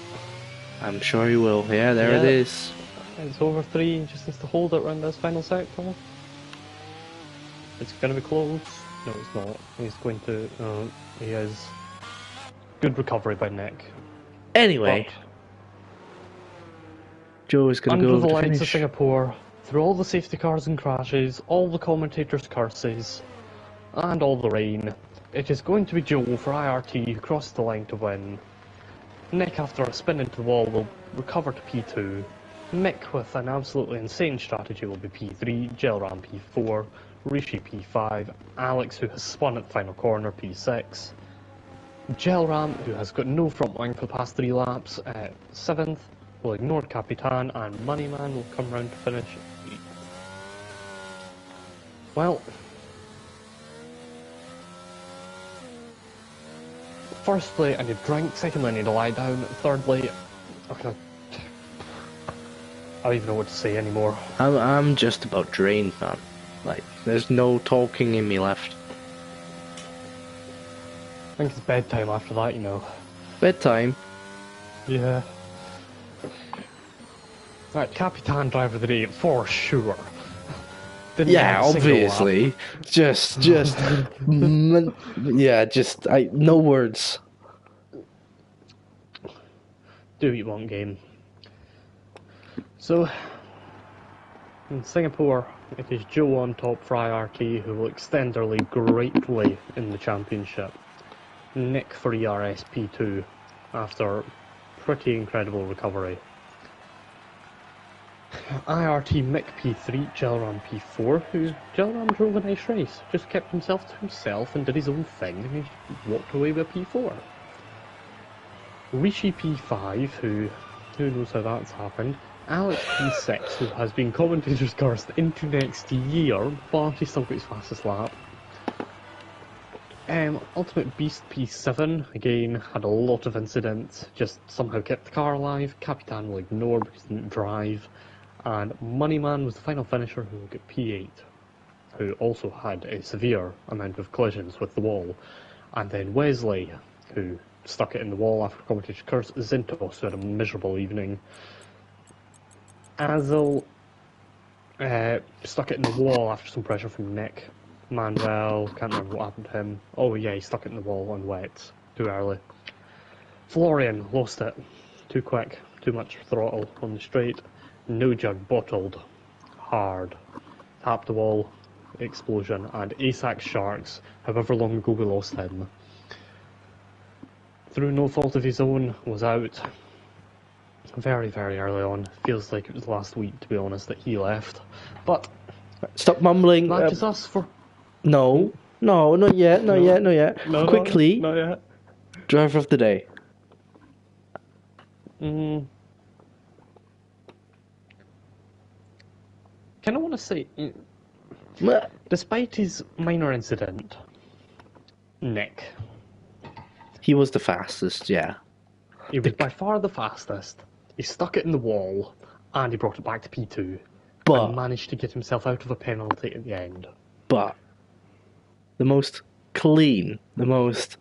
I'm sure he will. Yeah, there it is. It's over 3, he just needs to hold it around this final sector. It's going to be close. No, it's not. He's going to... he is... Good recovery by Nick. Anyway. But Joe is going to go under the to lights finish. of Singapore, through all the safety cars and crashes, all the commentators' curses, and all the rain, it is going to be Joe for IRT who crossed the line to win. Nick, after a spin into the wall, will recover to P2. Mick, with an absolutely insane strategy, will be P3, Gelram P4, Rishi P5, Alex, who has spun at the final corner, P6. Gelram, who has got no front line for the past 3 laps, 7th, will ignore Capitan, and Moneyman will come round to finish 8th. Well, firstly, I need a drink. Secondly, I need to lie down. Thirdly, I don't even know what to say anymore. I'm just about drained, man. Like, there's no talking in me left. I think it's bedtime after that, you know. Bedtime? Yeah. Right, Capitan driver of the day, for sure. Yeah, obviously. Just, yeah, no words. Do what you want, game. So, in Singapore, it is Joe on top for IRT, who will extend their lead greatly in the championship. Nick for ERS P2 after pretty incredible recovery. IRT Mick P3, Gelram P4, who Gelram drove a nice race, just kept himself to himself and did his own thing, and he walked away with P4. Rishi P5, who knows how that's happened. Alex P6, who has been commentator's cursed into next year, but he still got his fastest lap. Ultimate Beast P7, again, had a lot of incidents, just somehow kept the car alive. Capitan will ignore because he didn't drive. And Moneyman was the final finisher, who will get P8, who also had a severe amount of collisions with the wall. And then Wesley, who stuck it in the wall after commentator's curse. Zintos, who had a miserable evening. Azel stuck it in the wall after some pressure from Nick. Manuel, can't remember what happened to him. Oh yeah, he stuck it in the wall on wets, too early. Florian lost it, too quick, too much throttle on the straight. Nojug bottled, hard, tapped the wall, explosion, and ASAC Sharks, however long ago we lost him, through no fault of his own, was out very, very early on. Feels like it was last week, to be honest, that he left. But stop mumbling. That is us for... No, not yet. No, Quickly, not yet. driver of the day. Kind of want to say, despite his minor incident, Nick. He was the fastest, yeah. He was by far the fastest. He stuck it in the wall, and he brought it back to P2. But and managed to get himself out of a penalty at the end. But the most clean, the most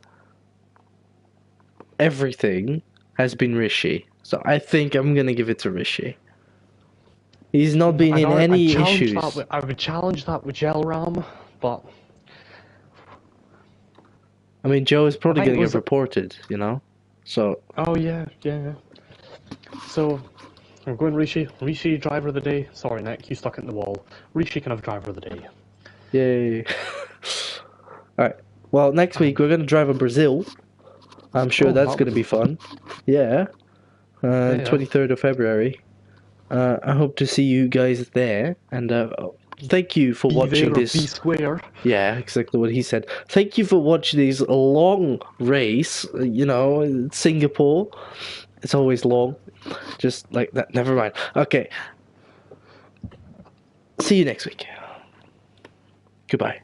everything has been Rishi. So I think I'm gonna give it to Rishi. He's not been in any issues. I would challenge that with Gelram, but I mean, Joe is probably gonna get reported, you know. So. Oh yeah. So I'm going Rishi. Rishi, driver of the day. Sorry, Nick, you stuck it in the wall. Rishi can have driver of the day. Yay. Alright. Well, next week we're going to drive in Brazil. I'm sure that's going to be fun. Yeah. 23rd of February. I hope to see you guys there. And thank you for watching this. Be square. Yeah, exactly what he said. Thank you for watching this long race. You know, Singapore. It's always long. Just like that. Never mind. Okay. See you next week. Goodbye.